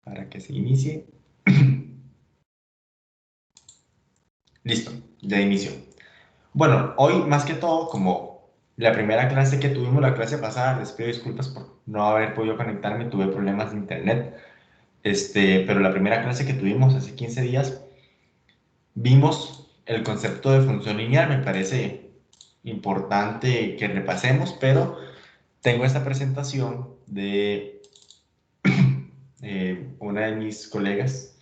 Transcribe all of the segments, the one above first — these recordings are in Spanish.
para que se inicie. Listo, ya inició. Bueno, hoy más que todo, como la primera clase que tuvimos la clase pasada, les pido disculpas por no haber podido conectarme, tuve problemas de internet. Pero la primera clase que tuvimos hace 15 días, vimos el concepto de función lineal. Me parece importante que repasemos, pero tengo esta presentación de una de mis colegas,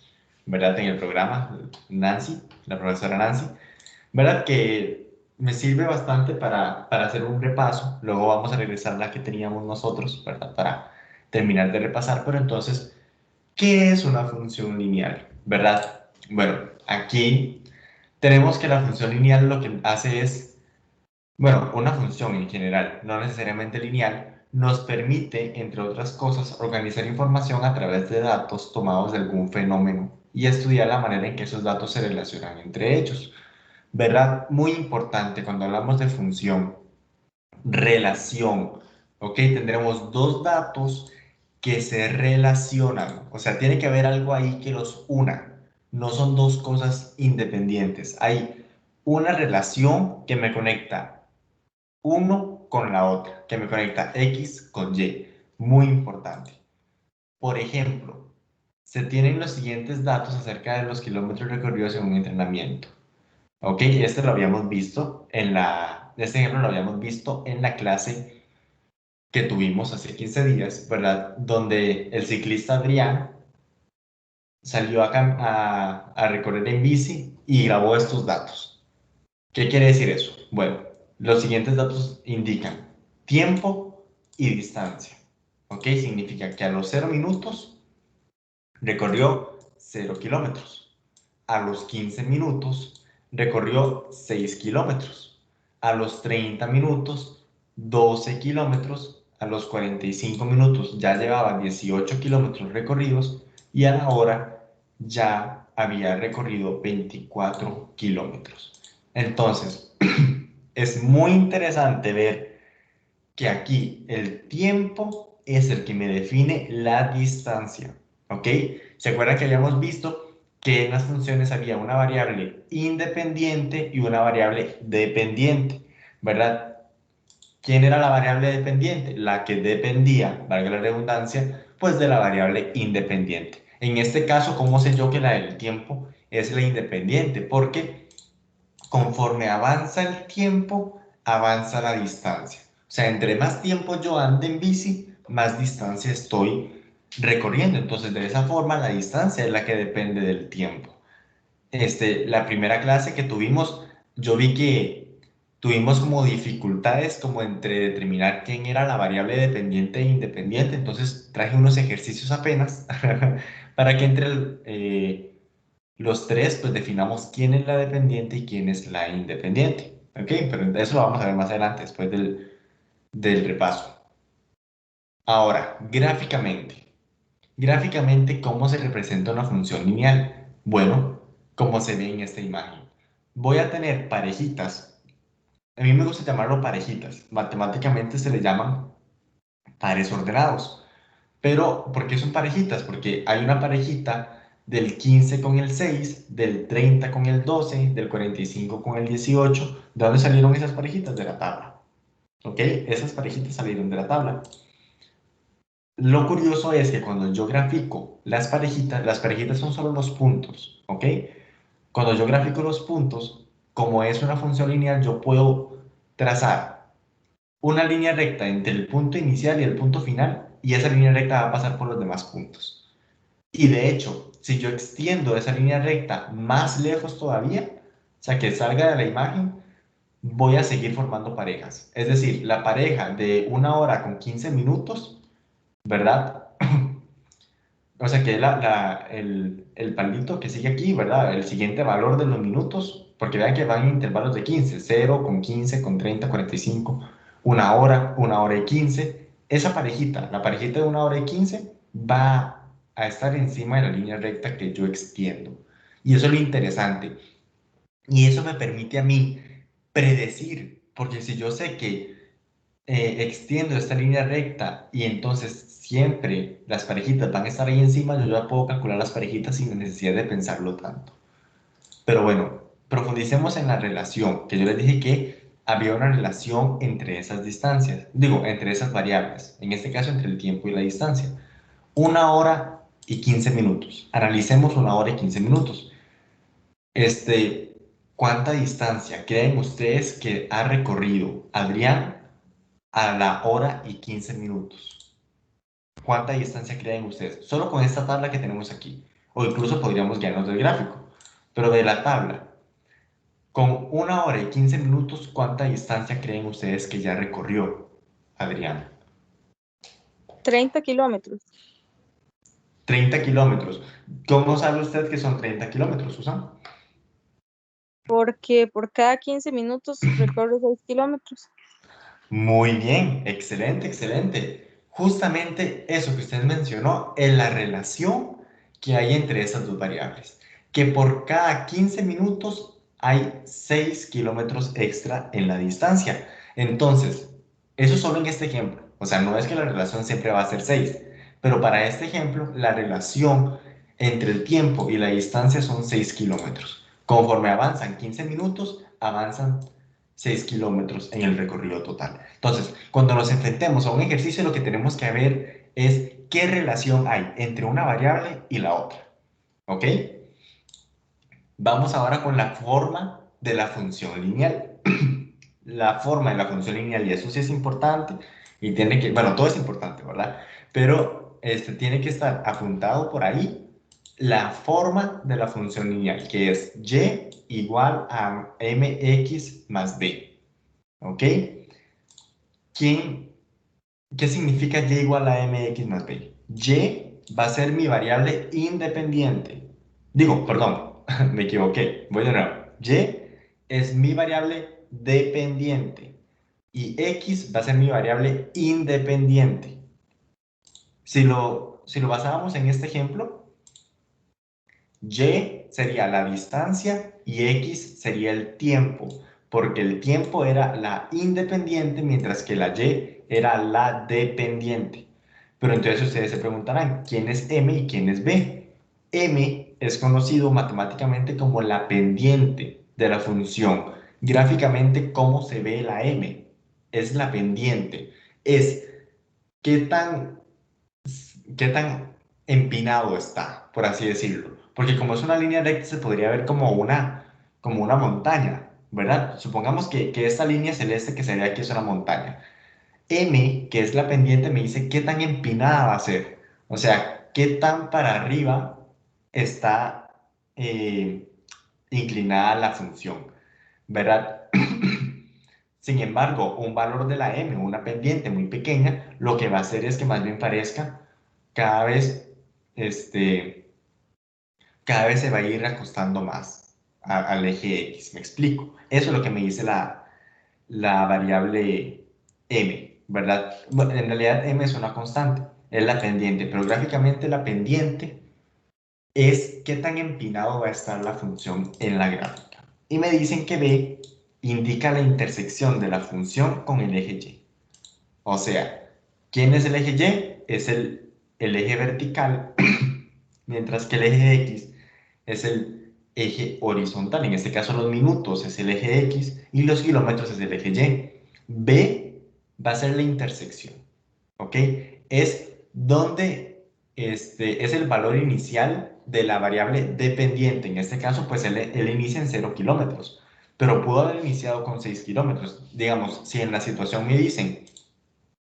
¿verdad? En el programa, Nancy, la profesora Nancy, ¿verdad? Que me sirve bastante para hacer un repaso. Luego vamos a regresar a la que teníamos nosotros, ¿verdad? Para terminar de repasar. Pero entonces, ¿qué es una función lineal? ¿Verdad? Bueno, aquí tenemos que la función lineal lo que hace es, bueno, una función en general, no necesariamente lineal, nos permite, entre otras cosas, organizar información a través de datos tomados de algún fenómeno y estudiar la manera en que esos datos se relacionan entre ellos. ¿Verdad? Muy importante cuando hablamos de función, relación, ¿ok? Tendremos dos datos que se relacionan, o sea, tiene que haber algo ahí que los una, no son dos cosas independientes, hay una relación que me conecta uno con la otra, que me conecta X con Y, muy importante. Por ejemplo, se tienen los siguientes datos acerca de los kilómetros recorridos en un entrenamiento. Ok, este ejemplo lo habíamos visto en la clase que tuvimos hace 15 días, ¿verdad? Donde el ciclista Adrián salió a recorrer en bici y grabó estos datos. ¿Qué quiere decir eso? Bueno, los siguientes datos indican tiempo y distancia. ¿Ok? Significa que a los 0 minutos recorrió 0 kilómetros. A los 15 minutos recorrió 6 kilómetros. A los 30 minutos, 12 kilómetros. A los 45 minutos ya llevaba 18 kilómetros recorridos y a la hora ya había recorrido 24 kilómetros. Entonces, es muy interesante ver que aquí el tiempo es el que me define la distancia, ¿ok? ¿Se acuerdan que habíamos visto que en las funciones había una variable independiente y una variable dependiente, ¿verdad? ¿Quién era la variable dependiente? La que dependía, valga la redundancia, pues de la variable independiente. En este caso, ¿cómo sé yo que la del tiempo es la independiente? Porque conforme avanza el tiempo, avanza la distancia. O sea, entre más tiempo yo ande en bici, más distancia estoy recorriendo. Entonces, de esa forma, la distancia es la que depende del tiempo. La primera clase que tuvimos, yo vi que tuvimos como dificultades como entre determinar quién era la variable dependiente e independiente. Entonces, traje unos ejercicios apenas para que los tres, pues definamos quién es la dependiente y quién es la independiente. ¿Ok? Pero eso lo vamos a ver más adelante, después del repaso. Ahora, gráficamente. Gráficamente, ¿cómo se representa una función lineal? Bueno, como se ve en esta imagen. Voy a tener parejitas. A mí me gusta llamarlo parejitas. Matemáticamente se le llaman pares ordenados. Pero, ¿por qué son parejitas? Porque hay una parejita del 15 con el 6, del 30 con el 12, del 45 con el 18. ¿De dónde salieron esas parejitas? De la tabla. ¿Ok? Esas parejitas salieron de la tabla. Lo curioso es que cuando yo grafico las parejitas son solo los puntos. ¿Ok? Cuando yo grafico los puntos, como es una función lineal, yo puedo trazar una línea recta entre el punto inicial y el punto final, y esa línea recta va a pasar por los demás puntos. Y de hecho, si yo extiendo esa línea recta más lejos todavía, o sea, que salga de la imagen, voy a seguir formando parejas. Es decir, la pareja de 1 hora con 15 minutos, ¿verdad? O sea, que es el palito que sigue aquí, ¿verdad? El siguiente valor de los minutos, porque vean que van en intervalos de 15, 0 con 15, con 30, 45, 1 hora y 15. Esa parejita, la parejita de 1 hora y 15, va a estar encima de la línea recta que yo extiendo. Y eso es lo interesante. Y eso me permite a mí predecir, porque si yo sé que extiendo esta línea recta y entonces siempre las parejitas van a estar ahí encima, yo ya puedo calcular las parejitas sin necesidad de pensarlo tanto. Pero bueno, profundicemos en la relación, que yo les dije que había una relación entre esas distancias, digo, entre esas variables, en este caso entre el tiempo y la distancia. 1 hora y 15 minutos. Analicemos 1 hora y 15 minutos. ¿Cuánta distancia creen ustedes que ha recorrido Adrián a la 1 hora y 15 minutos? ¿Cuánta distancia creen ustedes? Solo con esta tabla que tenemos aquí. O incluso podríamos guiarnos del gráfico. Pero de la tabla, con 1 hora y 15 minutos, ¿cuánta distancia creen ustedes que ya recorrió Adrián? 30 kilómetros. 30 kilómetros. ¿Cómo sabe usted que son 30 kilómetros, Susan? Porque por cada 15 minutos recorre 6 kilómetros. Muy bien, excelente, excelente. Justamente eso que usted mencionó es la relación que hay entre esas dos variables, que por cada 15 minutos hay 6 kilómetros extra en la distancia. Entonces, eso solo en este ejemplo, o sea, no es que la relación siempre va a ser 6, pero para este ejemplo, la relación entre el tiempo y la distancia son 6 kilómetros. Conforme avanzan 15 minutos, avanzan 6 kilómetros en el recorrido total. Entonces, cuando nos enfrentemos a un ejercicio, lo que tenemos que ver es qué relación hay entre una variable y la otra. ¿Ok? Vamos ahora con la forma de la función lineal. La forma de la función lineal, y eso sí es importante, y tiene que, bueno, todo es importante, ¿verdad? Pero tiene que estar apuntado por ahí la forma de la función lineal, que es y igual a mx más b. ¿Ok? ¿Qué significa y igual a mx más b? Y va a ser mi variable independiente. Digo, perdón, me equivoqué. Voy de nuevo. Y es mi variable dependiente y x va a ser mi variable independiente. Si lo basábamos en este ejemplo, y sería la distancia y x sería el tiempo, porque el tiempo era la independiente mientras que la y era la dependiente. Pero entonces ustedes se preguntarán, ¿quién es m y quién es b? M es conocido matemáticamente como la pendiente de la función. Gráficamente, ¿cómo se ve la m? Es la pendiente. Es qué tan empinado está, por así decirlo. Porque como es una línea recta, se podría ver como una montaña, ¿verdad? Supongamos que esta línea celeste que se ve aquí es una montaña. M, que es la pendiente, me dice qué tan empinada va a ser. O sea, qué tan para arriba está eh, inclinada la función, ¿verdad? Sin embargo, un valor de la m, una pendiente muy pequeña, lo que va a hacer es que más bien parezca cada vez, cada vez se va a ir acostando más al eje X. ¿Me explico? Eso es lo que me dice la variable m, ¿verdad? Bueno, en realidad m es una constante, es la pendiente, pero gráficamente la pendiente es qué tan empinado va a estar la función en la gráfica. Y me dicen que b indica la intersección de la función con el eje y. O sea, ¿quién es el eje y? Es el eje vertical, mientras que el eje x es el eje horizontal. En este caso, los minutos es el eje x y los kilómetros es el eje y. B va a ser la intersección, ¿ok? Es donde es el valor inicial de la variable dependiente. En este caso, pues él inicia en 0 kilómetros, pero pudo haber iniciado con 6 kilómetros. Digamos, si en la situación me dicen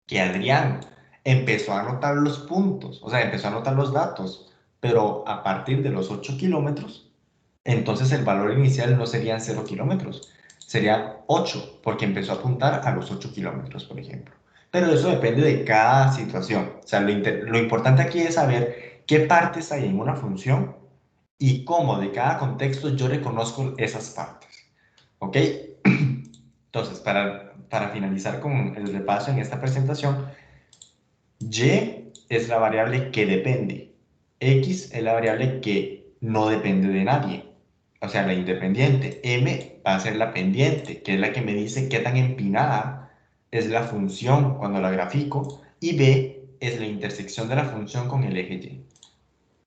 que Adrián empezó a anotar los puntos, o sea, empezó a anotar los datos, pero a partir de los 8 kilómetros, entonces el valor inicial no serían 0 kilómetros, sería 8, porque empezó a apuntar a los 8 kilómetros, por ejemplo. Pero eso depende de cada situación. O sea, lo importante aquí es saber qué partes hay en una función y cómo de cada contexto yo reconozco esas partes. ¿Ok? Entonces, para finalizar con el repaso en esta presentación, y es la variable que depende. X es la variable que no depende de nadie. O sea, la independiente. M va a ser la pendiente, que es la que me dice qué tan empinada es la función cuando la grafico y B es la intersección de la función con el eje Y.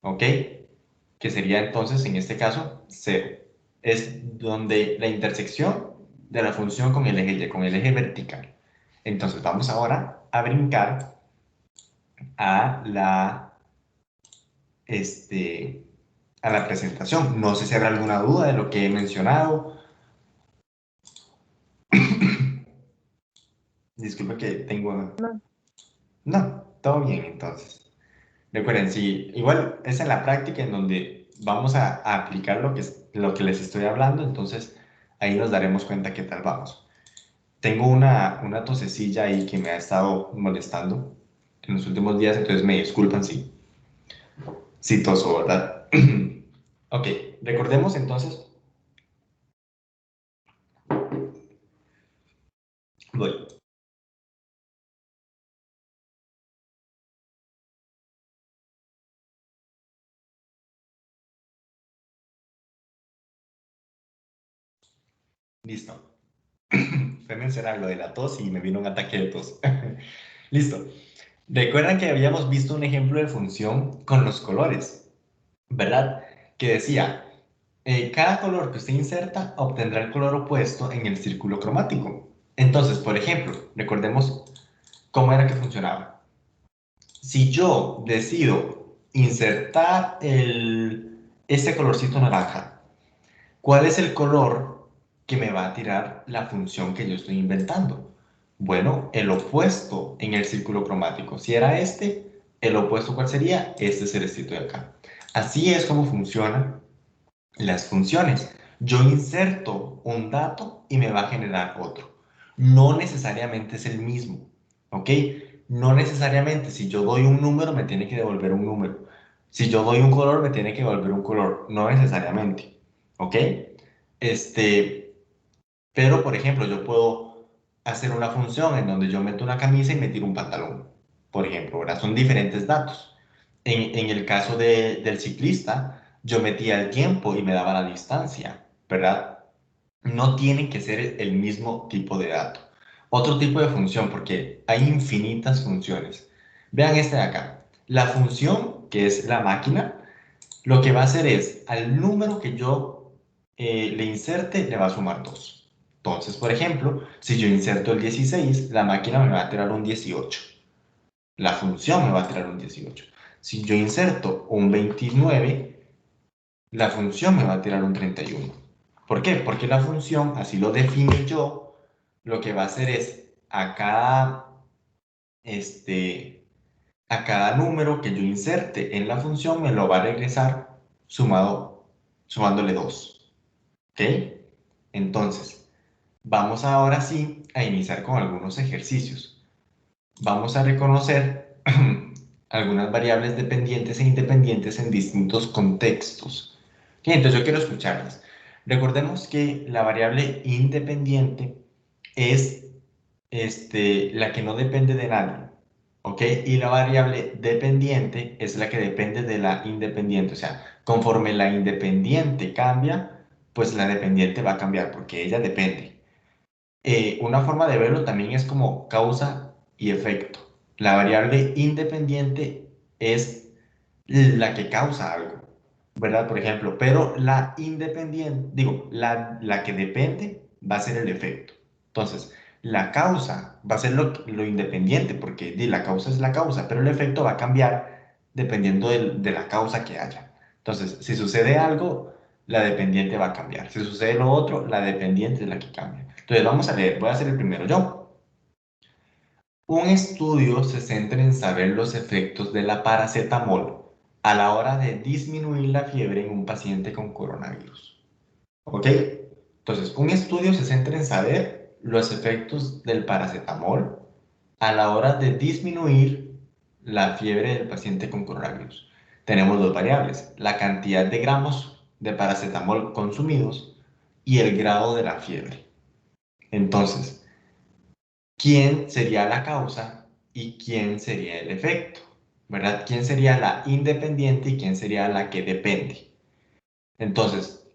¿Ok? Que sería entonces, en este caso, 0. Es donde la intersección de la función con el eje Y, con el eje vertical. Entonces vamos ahora a brincar a a la presentación. No sé si habrá alguna duda de lo que he mencionado. Disculpe que tengo... No. No, todo bien entonces. Recuerden, sí, igual es en la práctica en donde vamos a aplicar lo que les estoy hablando, entonces ahí nos daremos cuenta qué tal vamos. Tengo una tosecilla ahí que me ha estado molestando en los últimos días, entonces me disculpan si toso, ¿verdad? Ok, recordemos entonces, voy. Listo. Fue mencionar lo de la tos y me vino un ataque de tos. Listo. Recuerdan que habíamos visto un ejemplo de función con los colores, ¿verdad? Que decía, cada color que usted inserta obtendrá el color opuesto en el círculo cromático. Entonces, por ejemplo, recordemos cómo era que funcionaba. Si yo decido insertar este colorcito naranja, ¿cuál es el color que me va a tirar la función que yo estoy inventando? Bueno, el opuesto en el círculo cromático. Si era este, el opuesto, ¿cuál sería? Este celestito de acá. Así es como funcionan las funciones. Yo inserto un dato y me va a generar otro. No necesariamente es el mismo, ¿ok? No necesariamente si yo doy un número me tiene que devolver un número. Si yo doy un color me tiene que devolver un color. No necesariamente, ¿ok? Este, pero por ejemplo yo puedo hacer una función en donde yo meto una camisa y me tiro un pantalón, por ejemplo, ¿verdad? Son diferentes datos. En el caso del ciclista, yo metía el tiempo y me daba la distancia, ¿verdad? No tienen que ser el mismo tipo de dato. Otro tipo de función, porque hay infinitas funciones. Vean este de acá. La función, que es la máquina, lo que va a hacer es, al número que yo le inserte, le va a sumar 2. Entonces, por ejemplo, si yo inserto el 16, la máquina me va a tirar un 18. La función me va a tirar un 18. Si yo inserto un 29, la función me va a tirar un 31. ¿Por qué? Porque la función, así lo define yo, lo que va a hacer es este, a cada número que yo inserte en la función me lo va a regresar sumándole 2. ¿Ok? Entonces, vamos ahora sí a iniciar con algunos ejercicios. Vamos a reconocer algunas variables dependientes e independientes en distintos contextos. Ok, entonces yo quiero escucharlas. Recordemos que la variable independiente es la que no depende de nadie, ¿ok? Y la variable dependiente es la que depende de la independiente. O sea, conforme la independiente cambia, pues la dependiente va a cambiar porque ella depende. Una forma de verlo también es como causa y efecto. La variable independiente es la que causa algo, ¿verdad? Por ejemplo, pero la independiente, digo, la que depende va a ser el efecto. Entonces, la causa va a ser lo independiente, porque la causa es la causa, pero el efecto va a cambiar dependiendo de la causa que haya. Entonces, si sucede algo, la dependiente va a cambiar. Si sucede lo otro, la dependiente es la que cambia. Entonces, vamos a leer, voy a hacer el primero yo. Un estudio se centra en saber los efectos de la paracetamol a la hora de disminuir la fiebre en un paciente con coronavirus. ¿Ok? Entonces, un estudio se centra en saber los efectos del paracetamol a la hora de disminuir la fiebre del paciente con coronavirus. Tenemos dos variables, la cantidad de gramos de paracetamol consumidos y el grado de la fiebre. Entonces, ¿quién sería la causa y quién sería el efecto? ¿Verdad? ¿Quién sería la independiente y quién sería la que depende? Entonces,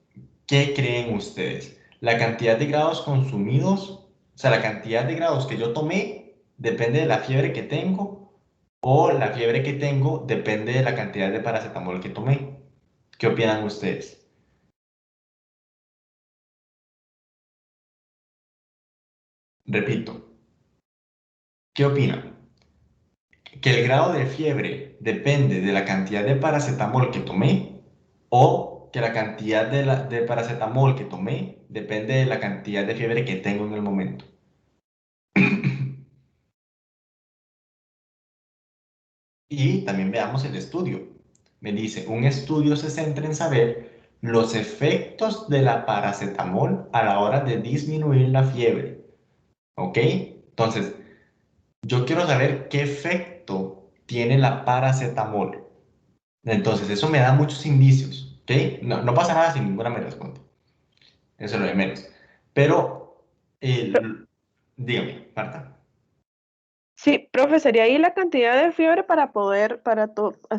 ¿qué creen ustedes? ¿La cantidad de grados consumidos O sea, la cantidad de grados que yo tomé depende de la fiebre que tengo o la fiebre que tengo depende de la cantidad de paracetamol que tomé. ¿Qué opinan ustedes? Repito, ¿qué opinan? ¿Que el grado de fiebre depende de la cantidad de paracetamol que tomé o que la cantidad de paracetamol que tomé depende de la cantidad de fiebre que tengo en el momento? Y también veamos el estudio. Me dice, un estudio se centra en saber los efectos de la paracetamol a la hora de disminuir la fiebre. ¿Ok? Entonces, yo quiero saber qué efecto tiene la paracetamol. Entonces, eso me da muchos indicios. ¿Ok? No, no pasa nada si ninguna me responde. Eso es lo de menos. Pero, dígame, Marta. Sí, profe, sería ahí la cantidad de fiebre para poder,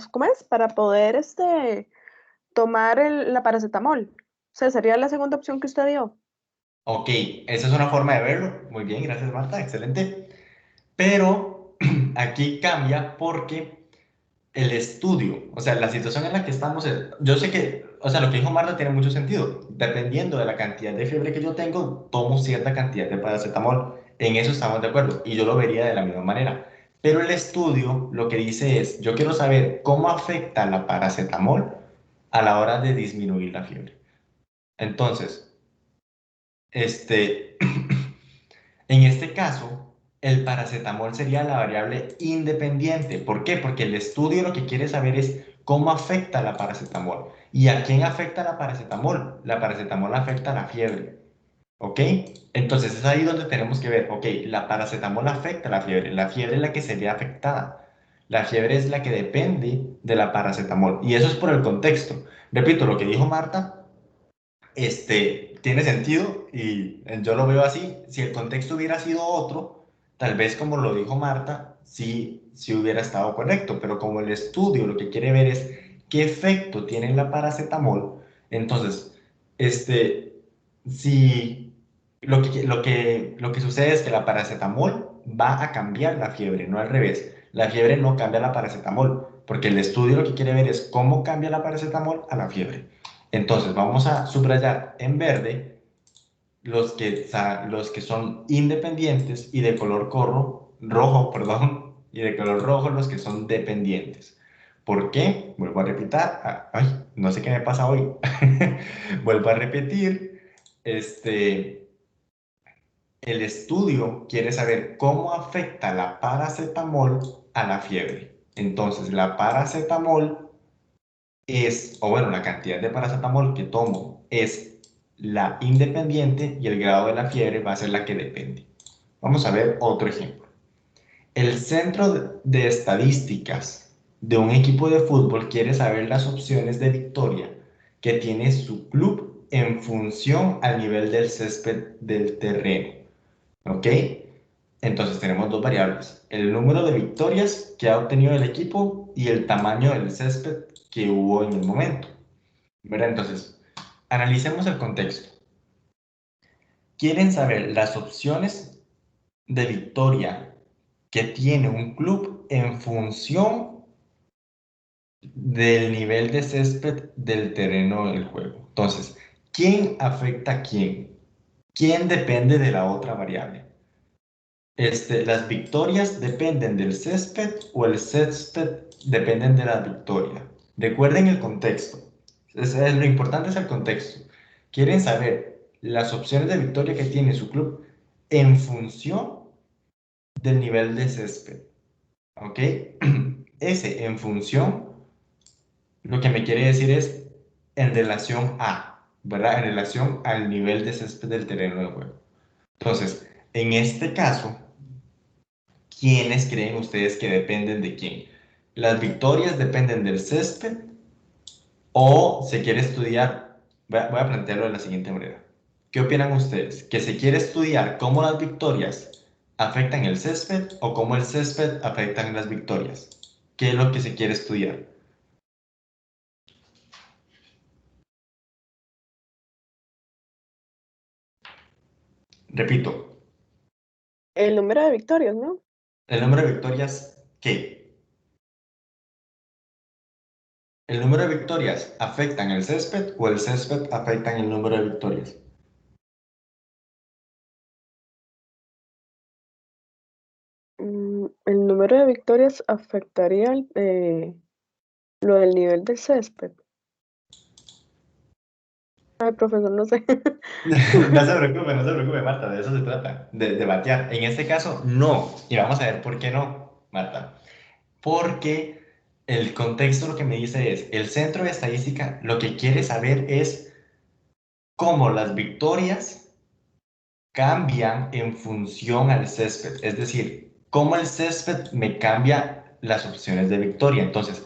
¿cómo es? Para poder tomar la paracetamol. O sea, sería la segunda opción que usted dio. Ok, esa es una forma de verlo. Muy bien, gracias, Marta. Excelente. Pero aquí cambia porque el estudio, o sea, la situación en la que estamos, yo sé que, o sea, lo que dijo Marta tiene mucho sentido. Dependiendo de la cantidad de fiebre que yo tengo, tomo cierta cantidad de paracetamol. En eso estamos de acuerdo y yo lo vería de la misma manera. Pero el estudio lo que dice es, yo quiero saber cómo afecta la paracetamol a la hora de disminuir la fiebre. Entonces, este, en este caso, el paracetamol sería la variable independiente. ¿Por qué? Porque el estudio lo que quiere saber es cómo afecta la paracetamol. ¿Y a quién afecta la paracetamol? La paracetamol afecta a la fiebre. ¿Ok? Entonces es ahí donde tenemos que ver, ok, la paracetamol afecta a la fiebre es la que se ve afectada. La fiebre es la que depende de la paracetamol. Y eso es por el contexto. Repito, lo que dijo Marta tiene sentido y yo lo veo así. Si el contexto hubiera sido otro, tal vez como lo dijo Marta, sí hubiera estado correcto, pero como el estudio lo que quiere ver es qué efecto tiene la paracetamol, entonces, si lo que sucede es que la paracetamol va a cambiar la fiebre, no al revés. La fiebre no cambia la paracetamol, porque el estudio lo que quiere ver es cómo cambia la paracetamol a la fiebre. Entonces vamos a subrayar en verde los que son independientes y de color rojo, perdón, y de color rojo los que son dependientes. ¿Por qué? Vuelvo a repetir. Ay, no sé qué me pasa hoy. Vuelvo a repetir. El estudio quiere saber cómo afecta la paracetamol a la fiebre. Entonces, la paracetamol o bueno, la cantidad de paracetamol que tomo es la independiente y el grado de la fiebre va a ser la que depende. Vamos a ver otro ejemplo. El centro de estadísticas de un equipo de fútbol quiere saber las opciones de victoria que tiene su club en función al nivel del césped del terreno. ¿Ok? Entonces tenemos dos variables, el número de victorias que ha obtenido el equipo y el tamaño del césped que hubo en el momento. ¿Verdad? Entonces, analicemos el contexto. Quieren saber las opciones de victoria que tiene un club en función del nivel de césped del terreno del juego. Entonces, ¿quién afecta a quién? ¿Quién depende de la otra variable? ¿Las victorias dependen del césped o el césped dependen de la victoria? Recuerden el contexto. Lo importante es el contexto. Quieren saber las opciones de victoria que tiene su club en función del nivel de césped. ¿Ok? Ese en función, lo que me quiere decir es en relación a, ¿verdad? En relación al nivel de césped del terreno de juego. Entonces, en este caso, ¿quiénes creen ustedes que dependen de quién? ¿Las victorias dependen del césped o se quiere estudiar? Voy a plantearlo de la siguiente manera. ¿Qué opinan ustedes? ¿Que se quiere estudiar cómo las victorias afectan el césped o cómo el césped afecta en las victorias? ¿Qué es lo que se quiere estudiar? Repito, El número de victorias, ¿no? ¿El número de victorias qué? ¿El número de victorias afectan el césped o el césped afecta el número de victorias? El número de victorias afectaría lo del nivel del césped. Ay, profesor, no sé. No se preocupe, Marta, de eso se trata, de batear. En este caso, no. Y vamos a ver por qué no, Marta. Porque el contexto lo que me dice es, el centro de estadística lo que quiere saber es cómo las victorias cambian en función al césped. Es decir, cómo el césped me cambia las opciones de victoria. Entonces,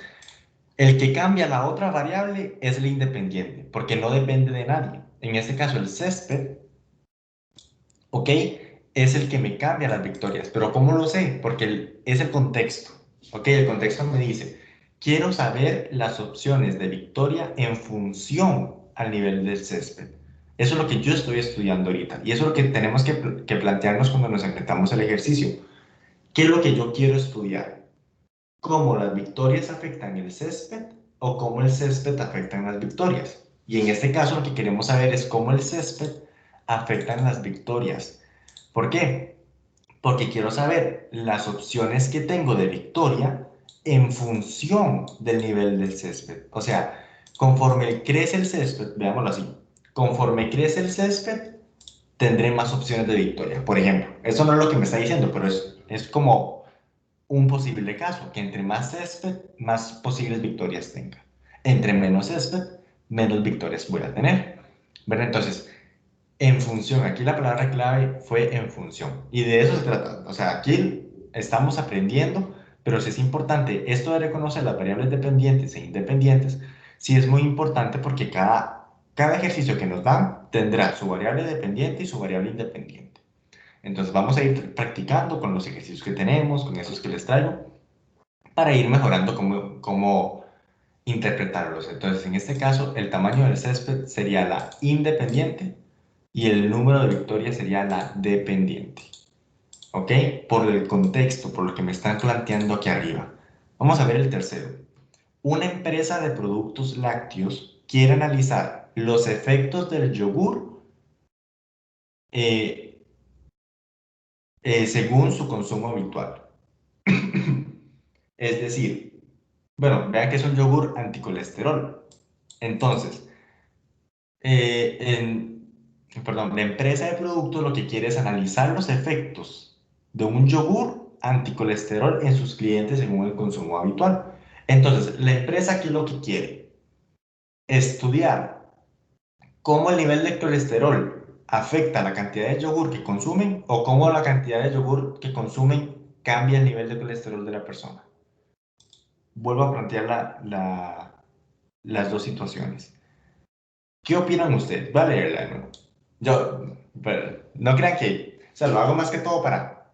el que cambia la otra variable es el independiente, porque no depende de nadie. En este caso, el césped, ¿ok? Es el que me cambia las victorias. Pero ¿cómo lo sé? Porque es el contexto, ¿ok? El contexto me dice, quiero saber las opciones de victoria en función al nivel del césped. Eso es lo que yo estoy estudiando ahorita. Y eso es lo que tenemos que plantearnos cuando nos enfrentamos al ejercicio. ¿Qué es lo que yo quiero estudiar? ¿Cómo las victorias afectan el césped o cómo el césped afecta las victorias? Y en este caso lo que queremos saber es cómo el césped afecta las victorias. ¿Por qué? Porque quiero saber las opciones que tengo de victoria en función del nivel del césped. O sea, conforme crece el césped, veámoslo así, conforme crece el césped, tendré más opciones de victoria. Por ejemplo, eso no es lo que me está diciendo, pero es como un posible caso, que entre más césped, más posibles victorias tenga. Entre menos césped, menos victorias voy a tener. ¿Verdad? Entonces, en función, aquí la palabra clave fue en función. Y de eso se trata. O sea, aquí estamos aprendiendo, pero sí es importante, esto de reconocer las variables dependientes e independientes, sí es muy importante porque cada ejercicio que nos dan tendrá su variable dependiente y su variable independiente. Entonces vamos a ir practicando con los ejercicios que tenemos, con esos que les traigo, para ir mejorando cómo interpretarlos. Entonces, en este caso, el tamaño del césped sería la independiente y el número de victorias sería la dependiente. ¿Ok? Por el contexto, por lo que me están planteando aquí arriba. Vamos a ver el tercero. Una empresa de productos lácteos quiere analizar los efectos del yogur eh, según su consumo habitual. Es decir, bueno, vean que es un yogur anticolesterol. Entonces, perdón, la empresa de productos lo que quiere es analizar los efectos de un yogur anticolesterol en sus clientes según el consumo habitual. Entonces, la empresa aquí lo que quiere estudiar cómo el nivel de colesterol afecta la cantidad de yogur que consumen o cómo la cantidad de yogur que consumen cambia el nivel de colesterol de la persona. Vuelvo a plantear las dos situaciones. ¿Qué opinan ustedes? Voy a leerla de nuevo. Pero, no crean que, o sea, lo hago más que todo para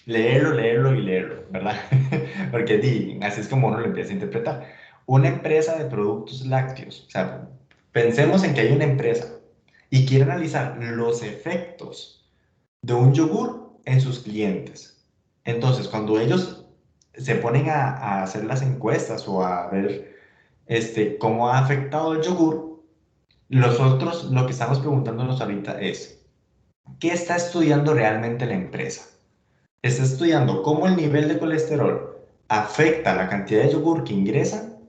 leerlo y leerlo, ¿verdad? Porque así es como uno lo empieza a interpretar. Una empresa de productos lácteos, o sea, pensemos en que hay una empresa y quiere analizar los efectos de un yogur en sus clientes. Entonces, cuando ellos se ponen a hacer las encuestas o a ver cómo ha afectado el yogur, nosotros lo que estamos preguntándonos ahorita es, ¿qué está estudiando realmente la empresa? ¿Está estudiando cómo el nivel de colesterol afecta la cantidad de yogur que ingresan,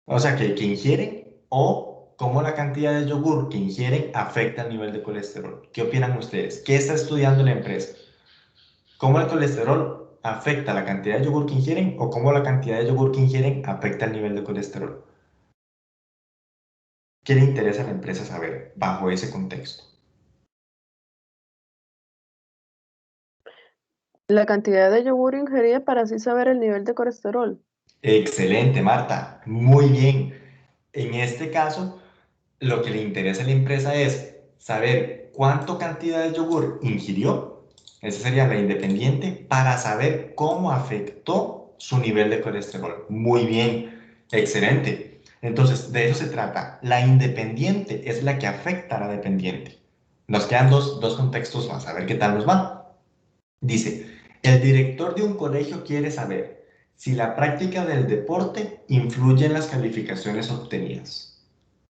o sea, que ingieren, o cómo la cantidad de yogur que ingieren afecta el nivel de colesterol? ¿Qué opinan ustedes? ¿Qué está estudiando la empresa? ¿Cómo el colesterol afecta la cantidad de yogur que ingieren o cómo la cantidad de yogur que ingieren afecta el nivel de colesterol? ¿Qué le interesa a la empresa saber bajo ese contexto? La cantidad de yogur ingerida para así saber el nivel de colesterol. Excelente, Marta. Muy bien. En este caso, lo que le interesa a la empresa es saber cuánto cantidad de yogur ingirió, esa sería la independiente, para saber cómo afectó su nivel de colesterol. Muy bien, excelente. Entonces, de eso se trata. La independiente es la que afecta a la dependiente. Nos quedan dos contextos más, a ver qué tal nos va. Dice, el director de un colegio quiere saber si la práctica del deporte influye en las calificaciones obtenidas.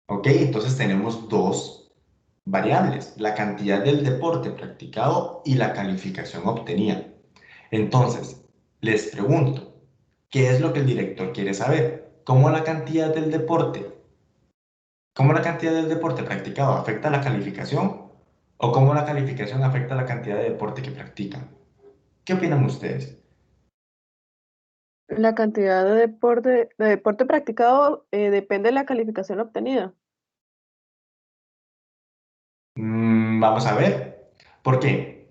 ¿Ok? Entonces tenemos dos variables, la cantidad del deporte practicado y la calificación obtenida. Entonces, les pregunto, ¿qué es lo que el director quiere saber? ¿Cómo la cantidad del deporte practicado afecta la calificación? ¿O cómo la calificación afecta la cantidad de deporte que practican? ¿Qué opinan ustedes? La cantidad de deporte practicado depende de la calificación obtenida. Vamos a ver. ¿Por qué?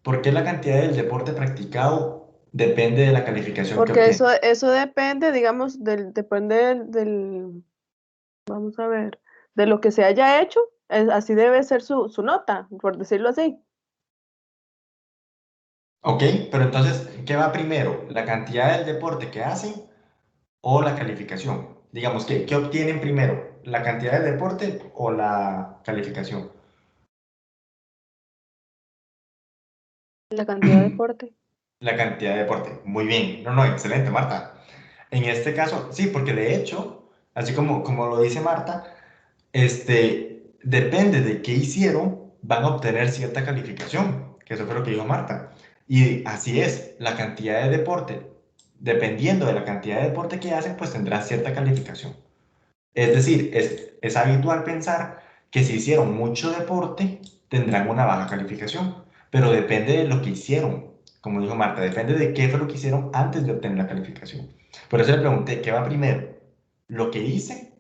¿Por qué la cantidad del deporte practicado depende de la calificación que Porque obtiene? eso depende, digamos, depende vamos a ver, de lo que se haya hecho, así debe ser su nota, por decirlo así. ¿Ok? Pero entonces, ¿qué va primero? ¿La cantidad del deporte que hacen o la calificación? Digamos, ¿qué obtienen primero? ¿La cantidad del deporte o la calificación? La cantidad de deporte. La cantidad de deporte. Muy bien. No, no, excelente, Marta. En este caso, sí, porque de hecho, así como lo dice Marta, depende de qué hicieron, van a obtener cierta calificación, que eso fue lo que dijo Marta. Y así es, la cantidad de deporte, dependiendo de la cantidad de deporte que hacen, pues tendrán cierta calificación. Es decir, es habitual pensar que si hicieron mucho deporte, tendrán una baja calificación, pero depende de lo que hicieron. Como dijo Marta, depende de qué fue lo que hicieron antes de obtener la calificación. Por eso le pregunté, ¿qué va primero? ¿Lo que hice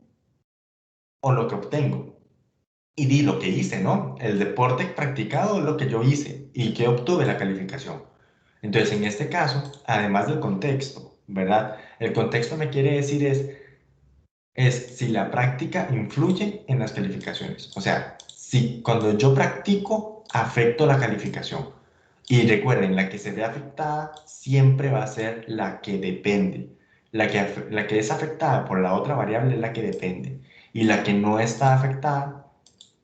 o lo que obtengo? Y di lo que hice, ¿no? El deporte practicado es lo que yo hice y que obtuve la calificación. Entonces, en este caso, además del contexto, ¿verdad? El contexto me quiere decir es si la práctica influye en las calificaciones. O sea, si cuando yo practico, afecto la calificación. Y recuerden, la que se ve afectada siempre va a ser la que depende. La que es afectada por la otra variable es la que depende. Y la que no está afectada,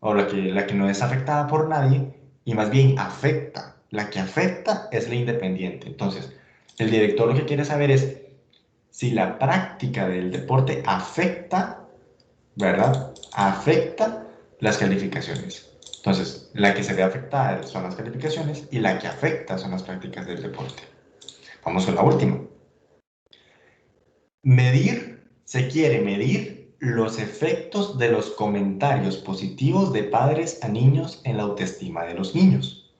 o la que no es afectada por nadie, y más bien afecta. La que afecta es la independiente. Entonces, el director lo que quiere saber es si la práctica del deporte afecta, ¿verdad? Afecta las calificaciones. Entonces, la que se ve afectada son las calificaciones y la que afecta son las prácticas del deporte. Vamos con la última. Se quiere medir los efectos de los comentarios positivos de padres a niños en la autoestima de los niños.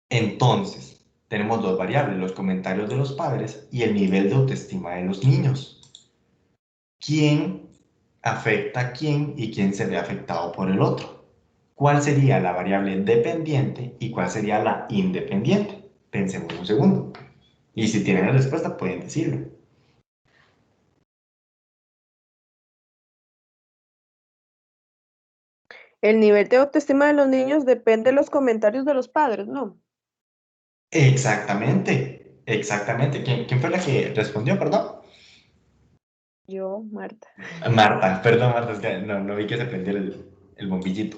Entonces, tenemos dos variables, los comentarios de los padres y el nivel de autoestima de los niños. ¿Quién afecta a quién y quién se ve afectado por el otro? ¿Cuál sería la variable dependiente y cuál sería la independiente? Pensemos un segundo. Y si tienen la respuesta, pueden decirlo. El nivel de autoestima de los niños depende de los comentarios de los padres, ¿no? Exactamente, exactamente. ¿Quién fue la que respondió, perdón? Yo, Marta. Marta, perdón, Marta, es que no vi que se prendiera el bombillito.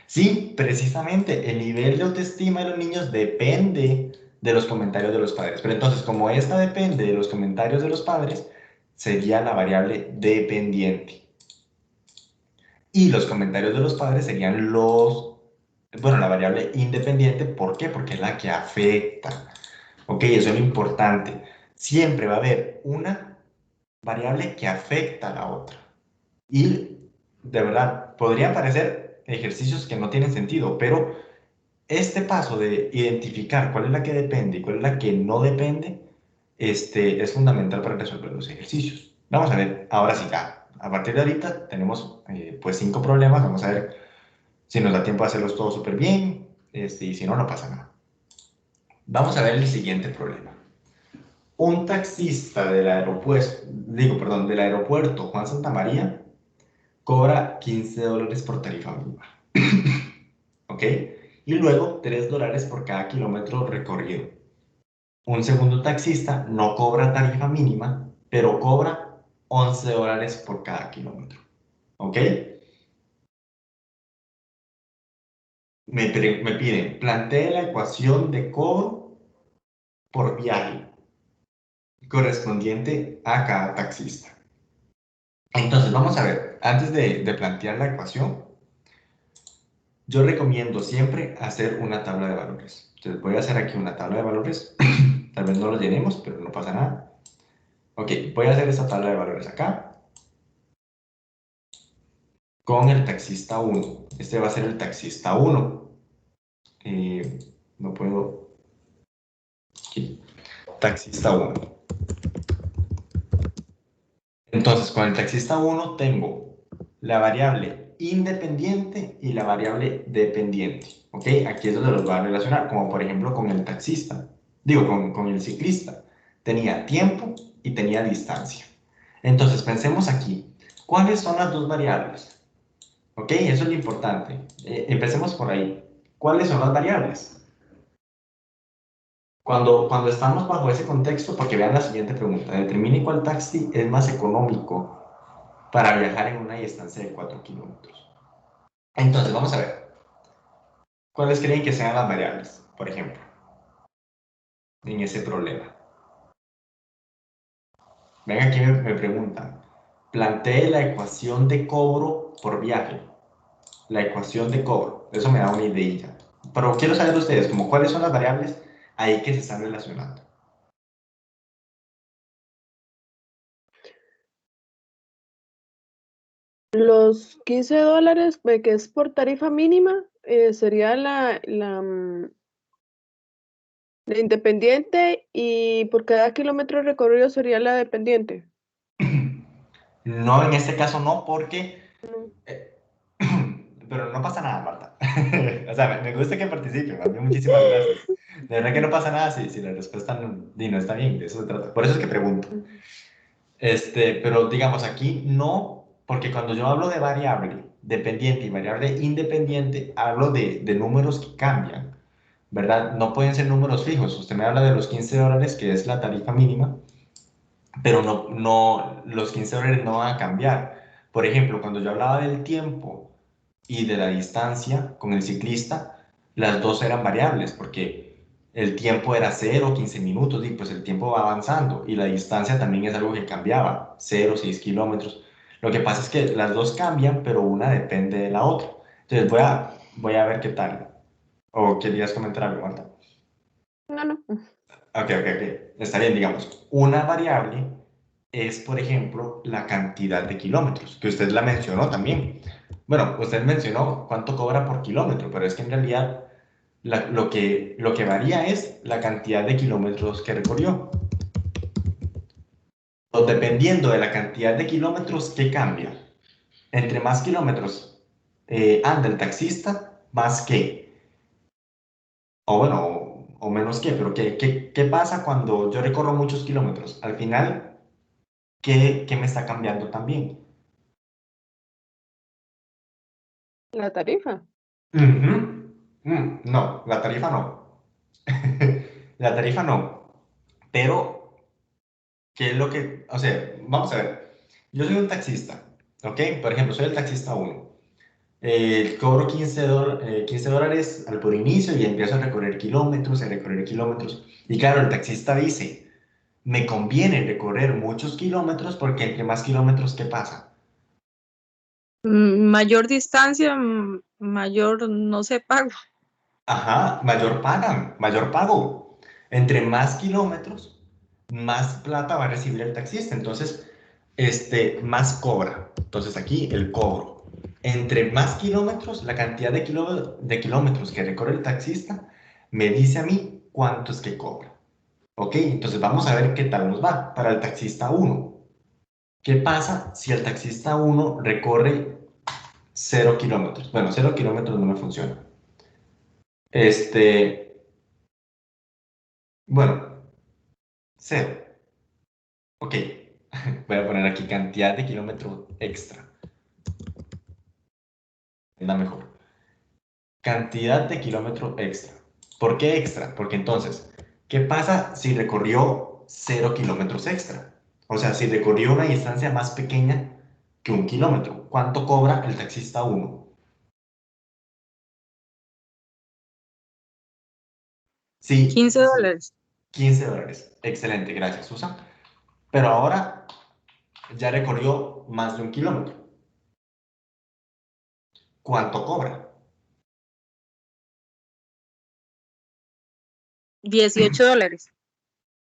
Sí, precisamente el nivel de autoestima de los niños depende de los comentarios de los padres. Pero entonces, como esta depende de los comentarios de los padres, sería la variable dependiente. Y los comentarios de los padres serían bueno, la variable independiente. ¿Por qué? Porque es la que afecta. Ok, eso es lo importante. Siempre va a haber una variable que afecta a la otra. Y de verdad, podrían parecer ejercicios que no tienen sentido, pero este paso de identificar cuál es la que depende y cuál es la que no depende, es fundamental para resolver los ejercicios. Vamos a ver, ahora sí, ya, a partir de ahorita tenemos pues 5 problemas, vamos a ver si nos da tiempo de hacerlos todos súper bien, y si no, no pasa nada. Vamos a ver el siguiente problema. Un taxista del aeropuerto Juan Santamaría cobra $15 por tarifa mínima. ¿Ok? Y luego $3 por cada kilómetro recorrido. Un segundo taxista no cobra tarifa mínima, pero cobra $11 por cada kilómetro. ¿Ok? me piden, plantee la ecuación de cobro por viaje correspondiente a cada taxista. Entonces, vamos a ver, antes de plantear la ecuación, yo recomiendo siempre hacer una tabla de valores. Entonces, voy a hacer aquí una tabla de valores. Tal vez no lo llenemos, pero no pasa nada. Ok, voy a hacer esta tabla de valores acá con el taxista 1. Este va a ser el taxista 1. No puedo... Aquí. Taxista 1. Entonces, con el taxista 1 tengo la variable independiente y la variable dependiente. ¿Ok? Aquí es donde los voy a relacionar, como por ejemplo con el taxista. Digo, con el ciclista. Tenía tiempo y tenía distancia. Entonces, pensemos aquí. ¿Cuáles son las dos variables? ¿Ok? Eso es lo importante. Empecemos por ahí. ¿Cuáles son las variables? Cuando estamos bajo ese contexto, porque vean la siguiente pregunta. Determine cuál taxi es más económico para viajar en una distancia de 4 kilómetros. Entonces, vamos a ver. ¿Cuáles creen que sean las variables, por ejemplo, en ese problema? Ven aquí me preguntan. Plantee la ecuación de cobro por viaje. La ecuación de cobro. Eso me da una idea. Pero quiero saber de ustedes, como cuáles son las variables ahí que se están relacionando. Los $15, que es por tarifa mínima, sería la independiente, y por cada kilómetro recorrido sería la dependiente. No, en este caso no, porque... No. Pero no pasa nada, Marta. O sea, me gusta que participen, más bien muchísimas gracias. De verdad que no pasa nada si la respuesta no está bien, de eso se trata. Por eso es que pregunto. Pero digamos aquí no, porque cuando yo hablo de variable dependiente y variable independiente, hablo de números que cambian, ¿verdad? No pueden ser números fijos. Usted me habla de los $15, que es la tarifa mínima, pero los $15 no van a cambiar. Por ejemplo, cuando yo hablaba del tiempo y de la distancia con el ciclista, las dos eran variables, porque el tiempo era 0, 15 minutos, y pues el tiempo va avanzando, y la distancia también es algo que cambiaba, 0, 6 kilómetros. Lo que pasa es que las dos cambian, pero una depende de la otra. Entonces voy a ver qué tal. ¿O querías comentar algo, Marta? No, no. Ok, ok, ok. Está bien, digamos. Una variable es, por ejemplo, la cantidad de kilómetros, que usted la mencionó también. Bueno, usted mencionó cuánto cobra por kilómetro, pero es que en realidad lo que varía es la cantidad de kilómetros que recorrió. O dependiendo de la cantidad de kilómetros, ¿qué cambia? Entre más kilómetros anda el taxista, más que. O bueno, o menos que, pero ¿qué pasa cuando yo recorro muchos kilómetros? Al final, ¿qué me está cambiando también? La tarifa. Ujú. No, la tarifa no. La tarifa no. Pero, ¿qué es lo que...? O sea, vamos a ver. Yo soy un taxista, ¿ok? Por ejemplo, soy el taxista 1. Cobro $15 al por inicio y empiezo a recorrer kilómetros. Y claro, el taxista dice, me conviene recorrer muchos kilómetros porque entre más kilómetros, ¿qué pasa? Mayor distancia, mayor, no sé, pago. Ajá, mayor pago. Entre más kilómetros, más plata va a recibir el taxista. Entonces, más cobra. Entonces, aquí el cobro. Entre más kilómetros, la cantidad de kilómetros que recorre el taxista me dice a mí cuánto es que cobra. ¿Ok? Entonces, vamos a ver qué tal nos va para el taxista 1. ¿Qué pasa si el taxista 1 recorre 0 kilómetros? Bueno, 0 kilómetros no me funciona. Bueno, cero. Ok, voy a poner aquí cantidad de kilómetros extra. Es la mejor. Cantidad de kilómetros extra. ¿Por qué extra? Porque entonces, ¿qué pasa si recorrió 0 kilómetros extra? O sea, si recorrió una distancia más pequeña que 1 kilómetro. ¿Cuánto cobra el taxista 1? Sí, 15 dólares. 15 dólares. Excelente, gracias, Susan. Pero ahora ya recorrió más de 1 kilómetro. ¿Cuánto cobra? 18 dólares.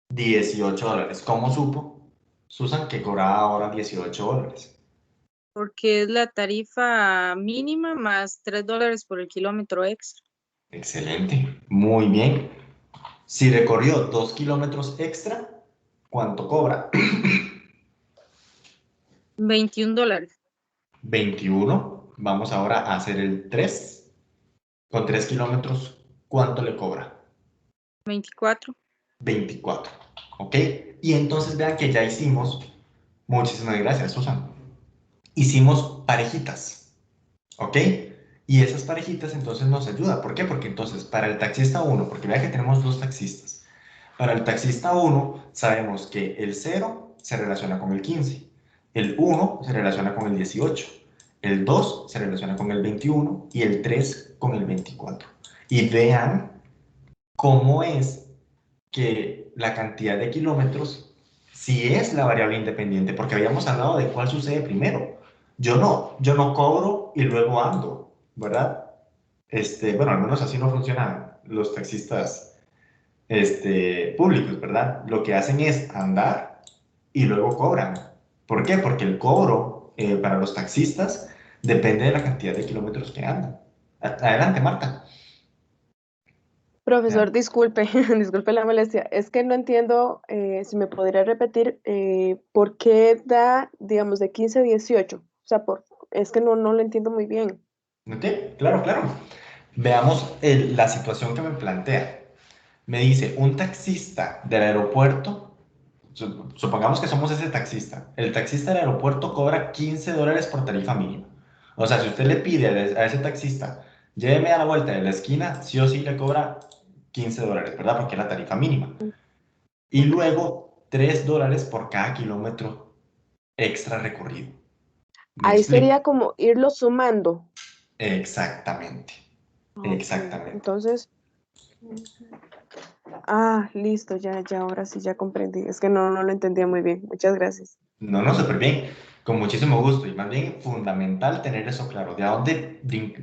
18 dólares. ¿Cómo supo, Susan, que cobraba ahora 18 dólares? Porque es la tarifa mínima más 3 dólares por el kilómetro extra. Excelente, muy bien. Si recorrió 2 kilómetros extra, ¿cuánto cobra? 21 dólares. 21. Vamos ahora a hacer el 3. Con 3 kilómetros, ¿cuánto le cobra? 24. 24. ¿Ok? Y entonces vean que ya hicimos, muchísimas gracias, Susan. Hicimos parejitas. ¿Ok? Y esas parejitas entonces nos ayuda. ¿Por qué? Porque entonces para el taxista 1, porque vean que tenemos dos taxistas. Para el taxista 1 sabemos que el 0 se relaciona con el 15, el 1 se relaciona con el 18, el 2 se relaciona con el 21 y el 3 con el 24. Y vean cómo es que la cantidad de kilómetros sí es la variable independiente, porque habíamos hablado de cuál sucede primero. Yo no cobro y luego ando, ¿verdad? Bueno, al menos así no funcionan los taxistas públicos, ¿verdad? Lo que hacen es andar y luego cobran. ¿Por qué? Porque el cobro para los taxistas depende de la cantidad de kilómetros que andan. Adelante, Marta. Profesor, disculpe, disculpe la molestia. Es que no entiendo si me podría repetir por qué da, digamos, de 15 a 18. O sea, es que no lo entiendo muy bien. ¿Ok? Claro, claro. Veamos la situación que me plantea. Me dice, un taxista del aeropuerto, supongamos que somos ese taxista, el taxista del aeropuerto cobra 15 dólares por tarifa mínima. O sea, si usted le pide a ese taxista, lléveme a la vuelta de la esquina, sí o sí le cobra 15 dólares, ¿verdad? Porque es la tarifa mínima. Y Ok. luego 3 dólares por cada kilómetro extra recorrido. ¿Me Ahí explico? sería como irlo sumando. Exactamente, Ok, exactamente. entonces, listo, ya, ahora sí, ya comprendí. Es que no lo entendía muy bien. Muchas gracias. No, no, súper bien, con muchísimo gusto y más bien fundamental tener eso claro.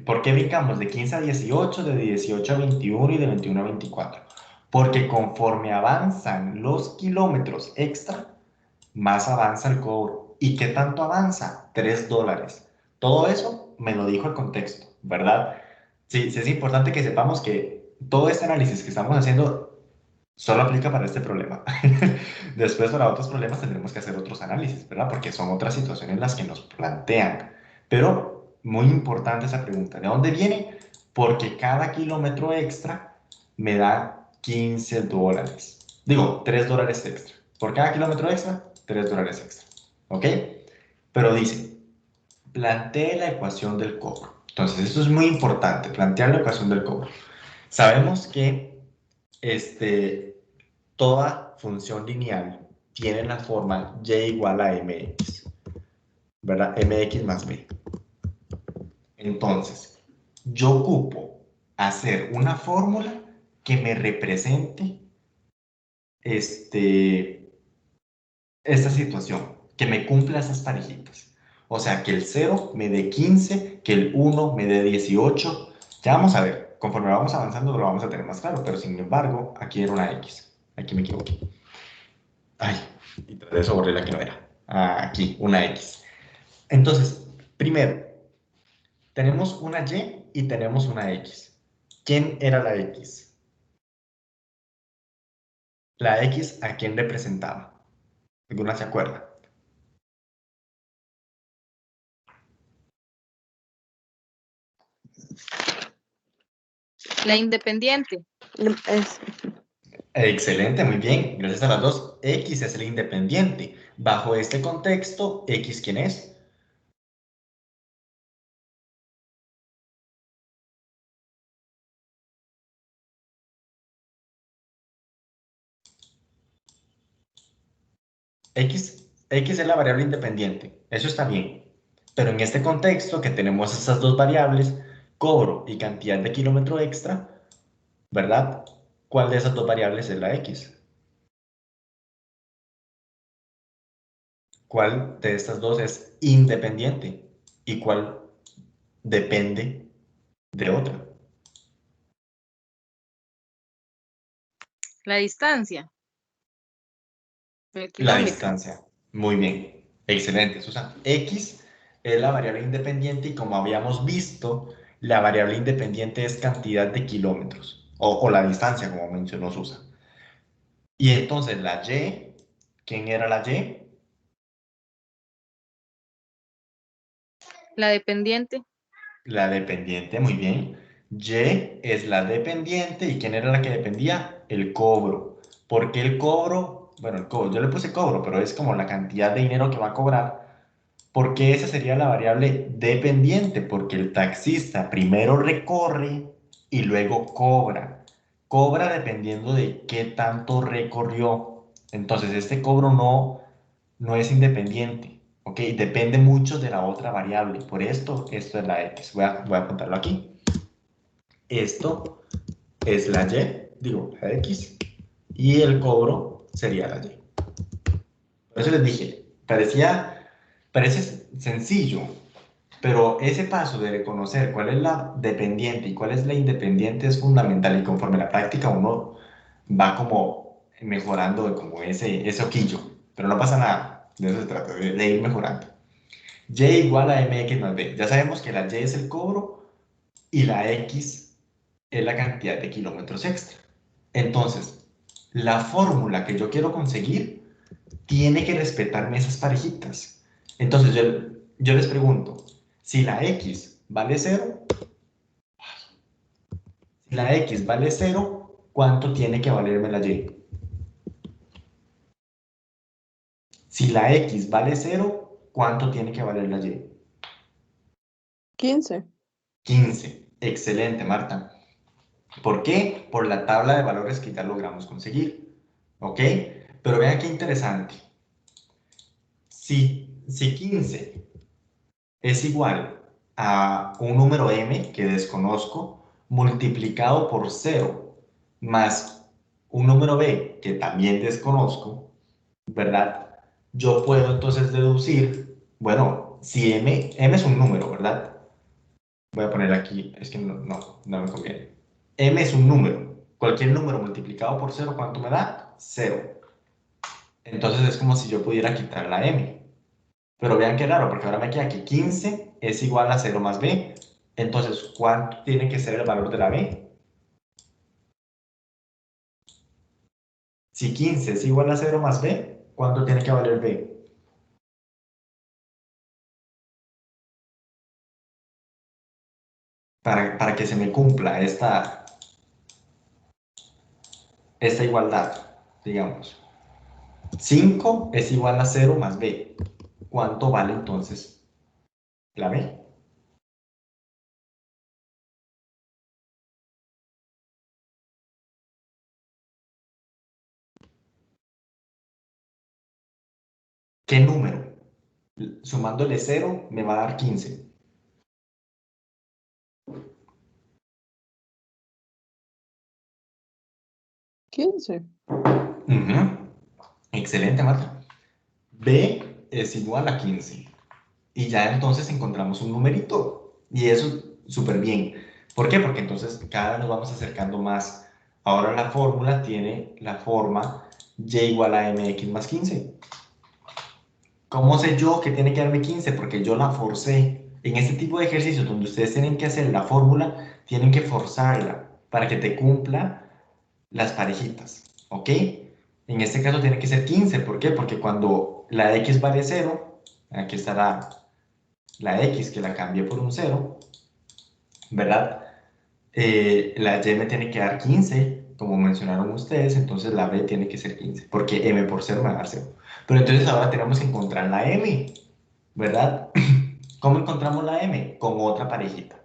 ¿Por qué brincamos de 15 a 18, de 18 a 21 y de 21 a 24? Porque conforme avanzan los kilómetros extra, más avanza el cobro. ¿Y qué tanto avanza? 3 dólares. Todo eso me lo dijo el contexto, ¿verdad? Sí, sí es importante que sepamos que todo este análisis que estamos haciendo solo aplica para este problema. Después, para otros problemas tendremos que hacer otros análisis, ¿verdad? Porque son otras situaciones las que nos plantean. Pero muy importante esa pregunta. ¿De dónde viene? Porque cada kilómetro extra me da 15 dólares. Digo, 3 dólares extra. Por cada kilómetro extra, 3 dólares extra. ¿Ok? Pero dice, plantee la ecuación del cobro. Entonces, esto es muy importante, plantear la ecuación del cobro. Sabemos que toda función lineal tiene la forma y igual a mx, ¿verdad? Mx más b. Entonces, yo ocupo hacer una fórmula que me represente esta situación, que me cumpla esas parejitas. O sea, que el 0 me dé 15, que el 1 me dé 18. Ya vamos a ver, conforme vamos avanzando lo vamos a tener más claro, pero sin embargo, aquí era una x. Aquí me equivoqué. Ay, y tras de eso borré la que no era. Aquí, una X. Entonces, primero, tenemos una Y y tenemos una X. ¿Quién era la X? La X, ¿a quién representaba? ¿Alguna se acuerda? La independiente. Es, Excelente, muy bien. Gracias a las dos. X es el independiente. Bajo este contexto, X, ¿quién es? X es la variable independiente. Eso está bien. Pero en este contexto que tenemos estas dos variables, cobro y cantidad de kilómetro extra, ¿verdad? ¿Cuál de esas dos variables es la X? ¿Cuál de estas dos es independiente? ¿Y cuál depende de otra? La distancia, el La kilómetro. distancia. Muy bien. Excelente, Susana. X es la variable independiente y como habíamos visto, la variable independiente es cantidad de kilómetros o la distancia, como mencionó Susa. Y entonces la Y, ¿quién era la Y? La dependiente, La dependiente, muy bien. Y es la dependiente. ¿Y quién era la que dependía? El cobro. ¿Por qué el cobro? Bueno, el cobro, yo le puse cobro, pero es como la cantidad de dinero que va a cobrar. Porque esa sería la variable dependiente, porque el taxista primero recorre y luego cobra. Cobra dependiendo de qué tanto recorrió. Entonces, este cobro no es independiente, ¿ok? Depende mucho de la otra variable. Por esto es la X. Voy a apuntarlo aquí. Esto es la Y, digo, la X, y el cobro sería la Y. Por eso les dije, parece sencillo, pero ese paso de reconocer cuál es la dependiente y cuál es la independiente es fundamental y conforme la práctica uno va como mejorando como ese oquillo. Pero no pasa nada, de eso se trata, de ir mejorando. Y igual a mx más b. Ya sabemos que la y es el cobro y la x es la cantidad de kilómetros extra. Entonces, la fórmula que yo quiero conseguir tiene que respetarme esas parejitas. Entonces, yo les pregunto, si la x vale 0, si la x vale 0, ¿cuánto tiene que valerme la y? Si la x vale 0, ¿cuánto tiene que valer la y? 15. 15. Excelente, Marta. ¿Por qué? Por la tabla de valores que ya logramos conseguir. ¿Ok? Pero vean qué interesante. Si 15 es igual a un número m que desconozco, multiplicado por 0, más un número b que también desconozco, ¿verdad? Yo puedo entonces deducir, bueno, si m es un número, ¿verdad? Voy a poner aquí, es que no me conviene. M es un número. Cualquier número multiplicado por 0, ¿cuánto me da? 0. Entonces es como si yo pudiera quitar la M. Pero vean qué raro, porque ahora me queda que 15 es igual a 0 más B. Entonces, ¿cuánto tiene que ser el valor de la B? Si 15 es igual a 0 más B, ¿cuánto tiene que valer B? Para que se me cumpla esta igualdad, digamos. 5 es igual a 0 más B. ¿Cuánto vale entonces la B? ¿Qué número? Sumándole 0 me va a dar 15. 15. Excelente, Marta. B es igual a 15. Y ya entonces encontramos un numerito. Y eso súper bien. ¿Por qué? Porque entonces cada vez nos vamos acercando más. Ahora la fórmula tiene la forma y igual a mx más 15. ¿Cómo sé yo que tiene que darme 15? Porque yo la forcé. En este tipo de ejercicios donde ustedes tienen que hacer la fórmula, tienen que forzarla para que te cumpla las parejitas, ¿ok? En este caso tiene que ser 15, ¿por qué? Porque cuando la x vale 0, aquí estará la x que la cambié por un 0, ¿verdad? La y me tiene que dar 15, como mencionaron ustedes, entonces la b tiene que ser 15, porque m por 0 me va a dar 0. Pero entonces ahora tenemos que encontrar la m, ¿verdad? ¿Cómo encontramos la m? Con otra parejita,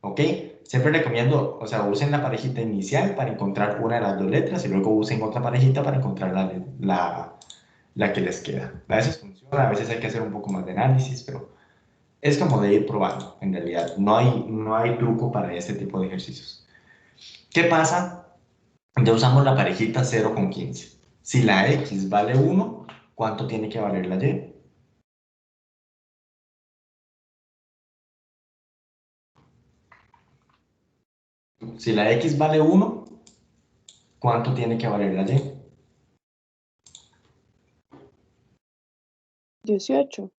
¿ok? Siempre recomiendo, o sea, usen la parejita inicial para encontrar una de las dos letras y luego usen otra parejita para encontrar la que les queda. A veces funciona, a veces hay que hacer un poco más de análisis, pero es como de ir probando, en realidad. No hay truco para este tipo de ejercicios. ¿Qué pasa Ya usamos la parejita 0 con 15. Si la X vale 1, ¿cuánto tiene que valer la Y? Si la X vale 1, ¿cuánto tiene que valer la Y? 18.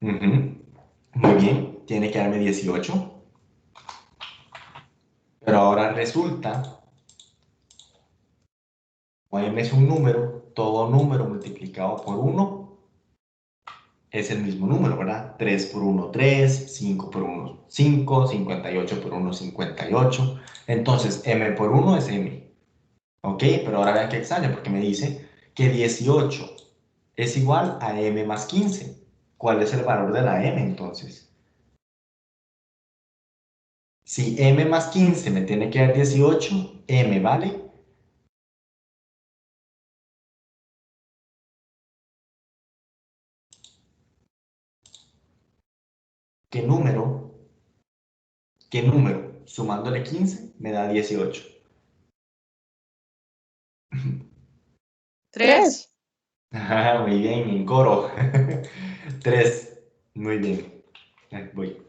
Muy bien, tiene que darme 18. Pero ahora resulta, como M es un número, todo número multiplicado por 1 es el mismo número, ¿verdad? 3 por 1, 3, 5 por 1, 5, 58 por 1, 58. Entonces, M por 1 es M. ¿Ok? Pero ahora vean qué extraño, porque me dice que 18 es igual a M más 15. ¿Cuál es el valor de la M entonces? Si M más 15 me tiene que dar 18, M vale. ¿Qué número? ¿Qué número? Sumándole 15 me da 18. 3. Muy bien, en coro. 3. Muy bien. Voy.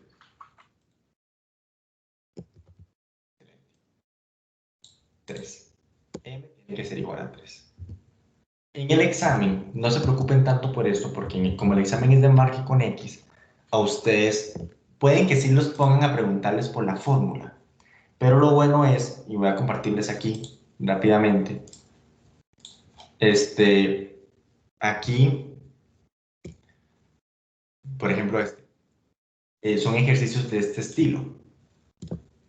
3. M tiene que ser igual a 3. En el examen, no se preocupen tanto por esto, porque como el examen es de margen con X, a ustedes pueden que sí los pongan a preguntarles por la fórmula. Pero lo bueno es, y voy a compartirles aquí rápidamente, aquí, por ejemplo, son ejercicios de este estilo,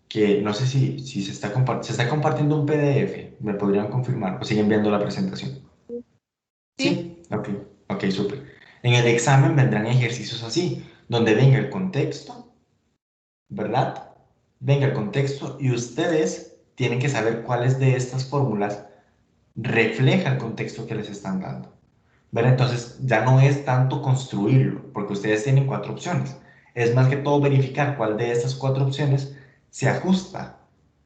que no sé si se está compartiendo un PDF, me podrían confirmar, o siguen viendo la presentación. Sí. Sí, ok, súper. En el examen vendrán ejercicios así, donde venga el contexto, ¿verdad? Venga el contexto y ustedes tienen que saber cuáles de estas fórmulas refleja el contexto que les están dando. ¿Verdad? Entonces ya no es tanto construirlo, porque ustedes tienen 4 opciones. Es más que todo verificar cuál de estas 4 opciones se ajusta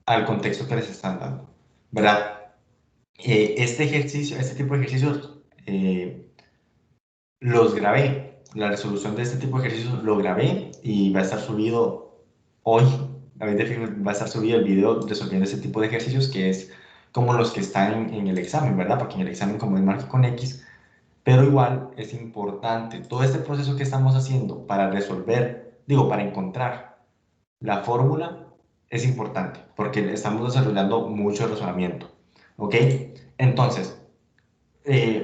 al contexto que les están dando. ¿Verdad? Este tipo de ejercicios los grabé. La resolución de este tipo de ejercicios lo grabé y va a estar subido hoy. Va a estar subido el video resolviendo este tipo de ejercicios, que es como los que están en el examen, ¿verdad? Porque en el examen, como es margen con X, pero igual es importante todo este proceso que estamos haciendo para resolver, digo, para encontrar la fórmula, es importante porque estamos desarrollando mucho razonamiento. ¿Ok? Entonces,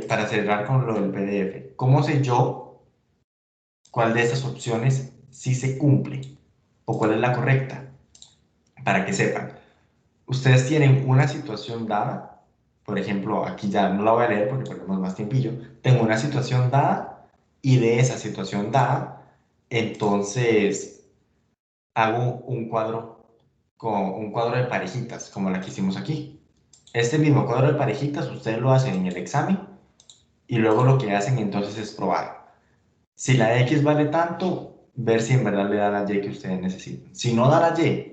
para cerrar con lo del PDF, ¿cómo sé yo cuál de estas opciones sí se cumple o cuál es la correcta? Para que sepan, ustedes tienen una situación dada, por ejemplo, aquí ya no la voy a leer porque perdemos más tiempillo, tengo una situación dada y de esa situación dada, entonces hago un cuadro de parejitas, como la que hicimos aquí. Este mismo cuadro de parejitas ustedes lo hacen en el examen y luego lo que hacen entonces es probar. Si la X vale tanto, ver si en verdad le da la Y que ustedes necesitan. Si no da la Y,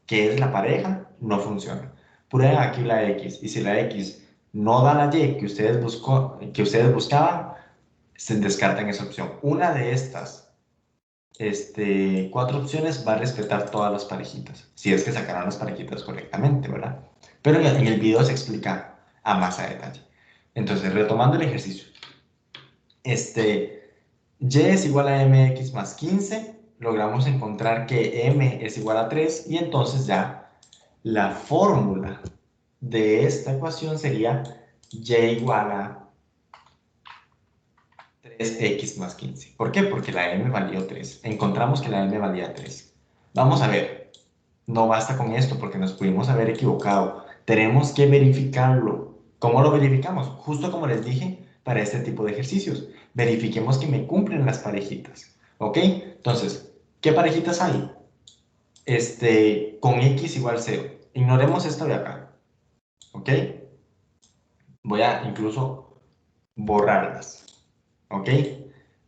que es la pareja, no funciona. Prueben aquí la X. Y si la X no da la Y que ustedes buscaban, se descartan esa opción. Una de estas 4 opciones va a respetar todas las parejitas. Si es que sacaron las parejitas correctamente, ¿verdad? Pero en el video se explica a más a detalle. Entonces, retomando el ejercicio. Y es igual a mx más 15, logramos encontrar que m es igual a 3 y entonces ya la fórmula de esta ecuación sería y igual a 3x más 15. ¿Por qué? Porque la m valió 3. Encontramos que la m valía 3. Vamos a ver, no basta con esto porque nos pudimos haber equivocado. Tenemos que verificarlo. ¿Cómo lo verificamos? Justo como les dije para este tipo de ejercicios. Verifiquemos que me cumplen las parejitas. ¿Ok? Entonces, ¿qué parejitas hay? Con x igual 0. Ignoremos esto de acá. ¿Ok? Voy a incluso borrarlas. ¿Ok?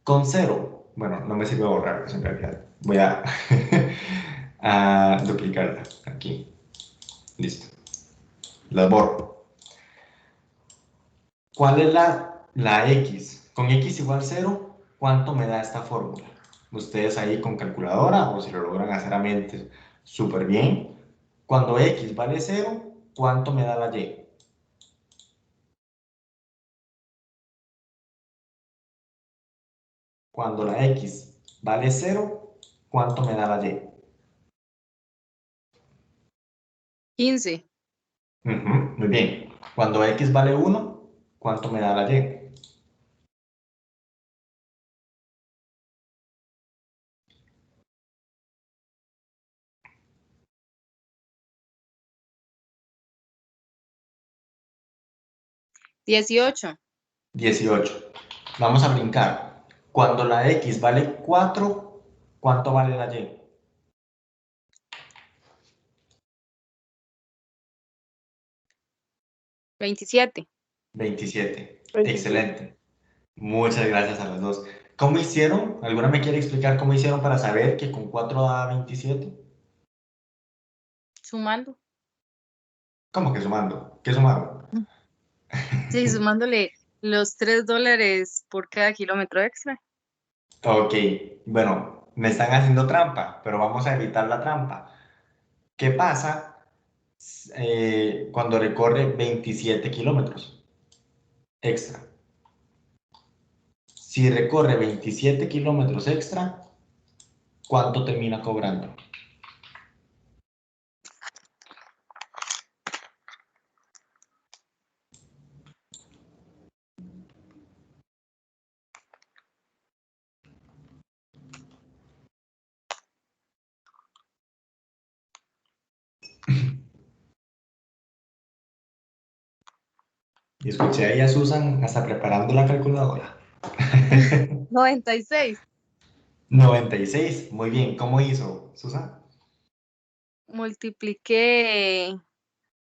Con 0. Bueno, no me sirve borrarlas en realidad. Voy a, a duplicarla aquí. Listo. Las borro. ¿Cuál es la X? Con X igual 0, ¿cuánto me da esta fórmula? Ustedes ahí con calculadora o si lo logran hacer a mente, súper bien. Cuando X vale 0, ¿cuánto me da la Y? Cuando la X vale 0, ¿cuánto me da la Y? 15. Muy bien. Cuando X vale 1, ¿cuánto me da la Y? 18. 18. Vamos a brincar. Cuando la X vale 4, ¿cuánto vale la Y? 27. 27. 27. Excelente. Muchas gracias a los dos. ¿Cómo hicieron? ¿Alguna me quiere explicar cómo hicieron para saber que con 4 da 27? Sumando. ¿Cómo que sumando? ¿Qué sumaron? Sí, sumándole los $3 por cada kilómetro extra. Ok, bueno, me están haciendo trampa, pero vamos a evitar la trampa. ¿Qué pasa cuando recorre 27 kilómetros extra? Si recorre 27 kilómetros extra, ¿cuánto termina cobrando? Y escuché ahí a Susan hasta preparando la calculadora. 96. 96, muy bien. ¿Cómo hizo, Susan? Multipliqué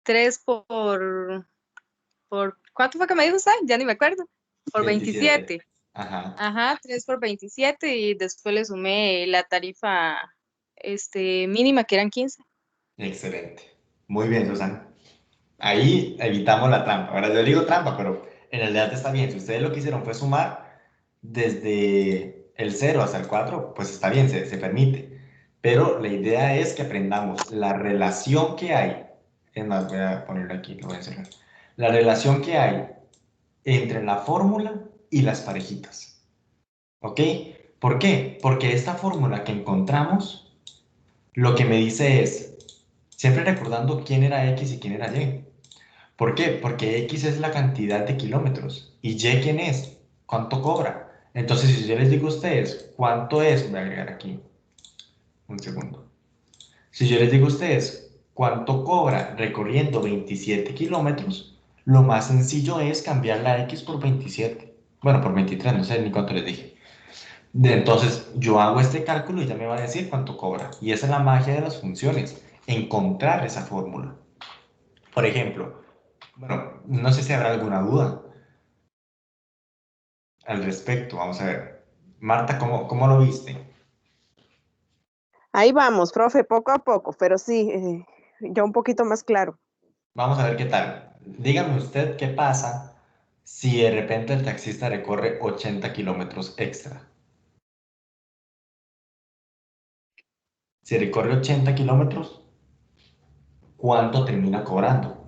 3 ¿cuánto fue que me dijo usted? Ya ni me acuerdo. Por 27. 27. Ajá, Ajá, 3 por 27 y después le sumé la tarifa mínima que eran 15. excelente. Muy bien, Susan. Ahí evitamos la trampa. Ahora yo digo trampa, pero en realidad está bien. Si ustedes lo que hicieron fue sumar desde el 0 hasta el 4, pues está bien, se permite. Pero la idea es que aprendamos la relación que hay. Es más, voy a ponerlo aquí, lo voy a encerrar. La relación que hay entre la fórmula y las parejitas. ¿Ok? ¿Por qué? Porque esta fórmula que encontramos lo que me dice es, siempre recordando quién era X y quién era Y. ¿Por qué? Porque X es la cantidad de kilómetros. ¿Y Y quién es? ¿Cuánto cobra? Entonces, si yo les digo a ustedes, ¿cuánto es? Voy a agregar aquí un segundo. Si yo les digo a ustedes, ¿cuánto cobra recorriendo 27 kilómetros? Lo más sencillo es cambiar la X por 27. Bueno, por 23, no sé ni cuánto les dije. Entonces, yo hago este cálculo y ya me va a decir cuánto cobra. Y esa es la magia de las funciones, encontrar esa fórmula. Por ejemplo, bueno, no sé si habrá alguna duda al respecto. Vamos a ver. Marta, ¿cómo lo viste? Ahí vamos, profe, poco a poco, pero sí, ya un poquito más claro. Vamos a ver qué tal. Dígame usted qué pasa si de repente el taxista recorre 80 kilómetros extra. Si recorre 80 kilómetros, ¿cuánto termina cobrando?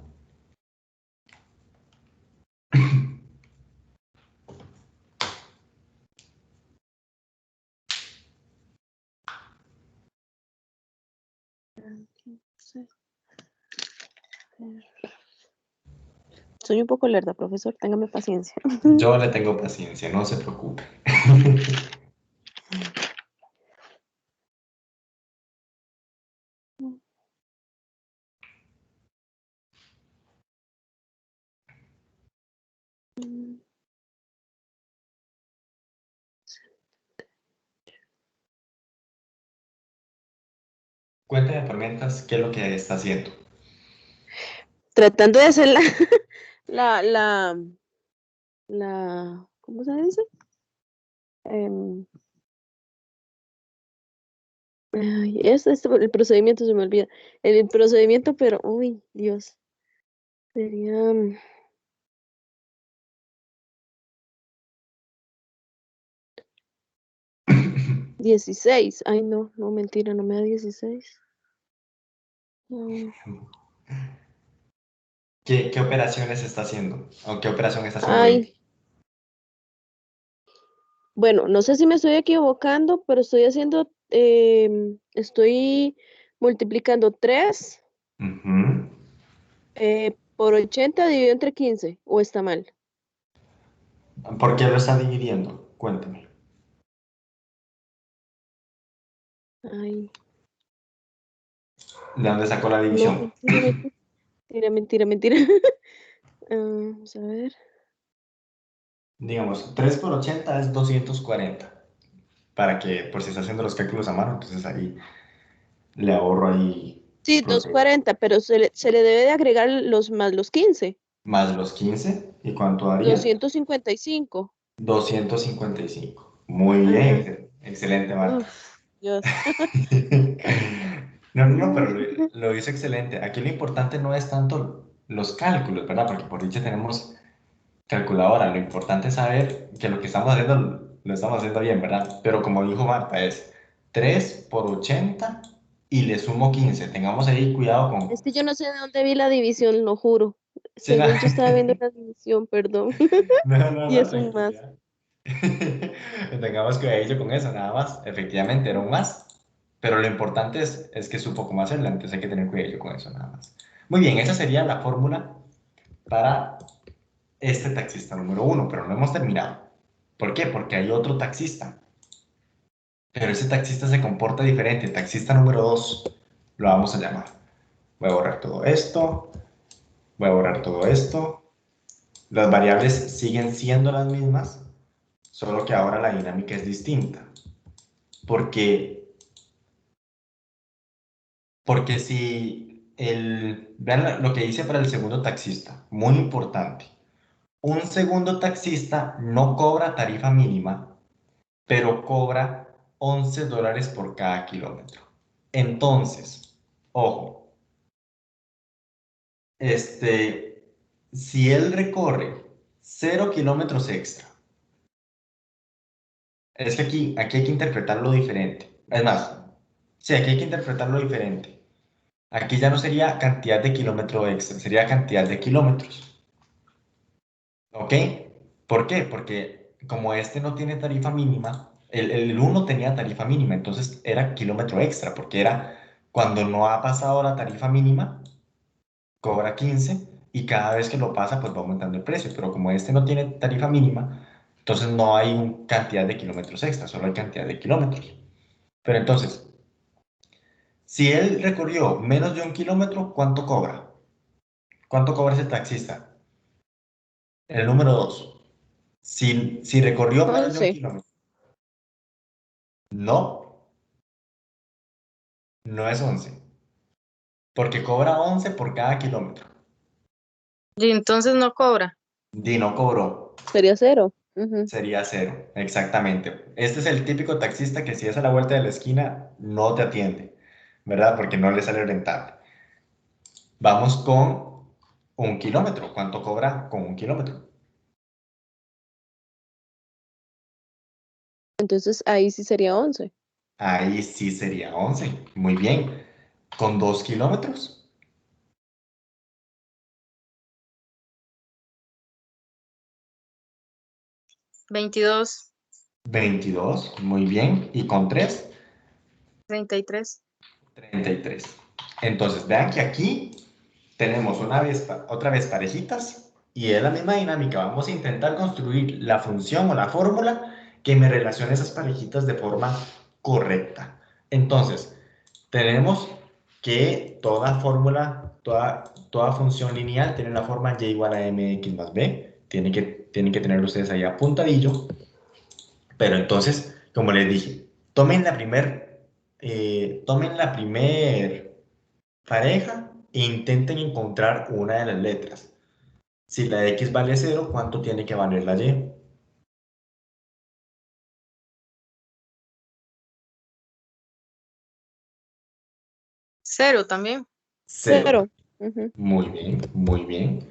Soy un poco lerda, profesor, téngame paciencia. Yo le tengo paciencia, no se preocupe. Cuéntame, Tormentas, ¿qué es lo que está haciendo? Tratando de hacer la, la, ¿cómo se dice? Em, ay, el procedimiento se me olvida. El procedimiento, pero, uy, Dios, sería, 16. Ay, no, mentira, no me da 16. No. ¿Qué operaciones está haciendo? ¿O qué operación está haciendo ahí? Ay, bueno, no sé si me estoy equivocando, pero estoy multiplicando 3 Ujú. por 80 dividido entre 15, ¿o está mal? ¿Por qué lo está dividiendo? Cuéntame. Ay, ¿De dónde sacó la no, división? mentira. Vamos a ver. Digamos, 3 por 80 es 240. Para que, por si está haciendo los cálculos a mano, entonces ahí le ahorro ahí Sí, proceso. 240, pero se le debe de agregar los 15. Más los 15, ¿y cuánto daría? 255. 255. Muy Ajá. bien, excelente, Marta. Uf, Dios. No, pero lo hizo excelente. Aquí lo importante no es tanto los cálculos, ¿verdad? Porque por dicho tenemos calculadora. Lo importante es saber que lo que estamos haciendo lo estamos haciendo bien, ¿verdad? Pero como dijo Marta, es 3 por 80 y le sumo 15. Tengamos ahí cuidado Es con... que yo no sé de dónde vi la división, lo juro. Sí, no, Según yo estaba viendo la división, perdón. Y no, es un más. tranquila. Tengamos cuidadillo con eso, nada más. Efectivamente, era un más. Pero lo importante es que supo cómo hacerla, entonces hay que tener cuidadillo con eso, nada más. Muy bien, esa sería la fórmula para este taxista número uno, pero no hemos terminado. ¿Por qué? Porque hay otro taxista. Pero ese taxista se comporta diferente. Taxista número 2 lo vamos a llamar. Voy a borrar todo esto. Voy a borrar todo esto. Las variables siguen siendo las mismas, solo que ahora la dinámica es distinta. Porque, porque si vean lo que dice para el segundo taxista, muy importante. Un segundo taxista no cobra tarifa mínima, pero cobra $11 por cada kilómetro. Entonces, ojo, si él recorre 0 kilómetros extra, es que aquí hay que interpretarlo diferente. Es más, sí, aquí hay que interpretarlo diferente. Aquí ya no sería cantidad de kilómetro extra, sería cantidad de kilómetros. ¿Ok? ¿Por qué? Porque como este no tiene tarifa mínima, el uno tenía tarifa mínima, entonces era kilómetro extra, porque era cuando no ha pasado la tarifa mínima, cobra 15 y cada vez que lo pasa, pues va aumentando el precio. Pero como este no tiene tarifa mínima, entonces no hay cantidad de kilómetros extra, solo hay cantidad de kilómetros. Pero entonces, si él recorrió menos de 1 kilómetro, ¿cuánto cobra? ¿Cuánto cobra ese taxista? El número 2. Si recorrió menos de un 11. kilómetro, no, no es 11, porque cobra 11 por cada kilómetro. Y entonces no cobra. Di no cobró, Sería 0. Ujú. sería 0, exactamente. Este es el típico taxista que si es a la vuelta de la esquina, no te atiende, ¿verdad? Porque no le sale rentable. Vamos con 1 kilómetro. ¿Cuánto cobra con 1 kilómetro? Entonces ahí sí sería 11. Ahí sí sería 11. Muy bien. ¿Con 2 kilómetros? 22, 22. Muy bien. ¿Y con 3? 33. 33. Entonces, vean que aquí tenemos otra vez parejitas y es la misma dinámica. Vamos a intentar construir la función o la fórmula que me relacione esas parejitas de forma correcta. Entonces, tenemos que toda fórmula, toda función lineal tiene la forma y igual a mx más b. Tienen que tenerlo ustedes ahí apuntadillo. Pero entonces, como les dije, tomen la primer pareja e intenten encontrar una de las letras. Si la X vale 0, ¿cuánto tiene que valer la Y? 0 también. 0. 0. Ujú. Muy bien, muy bien.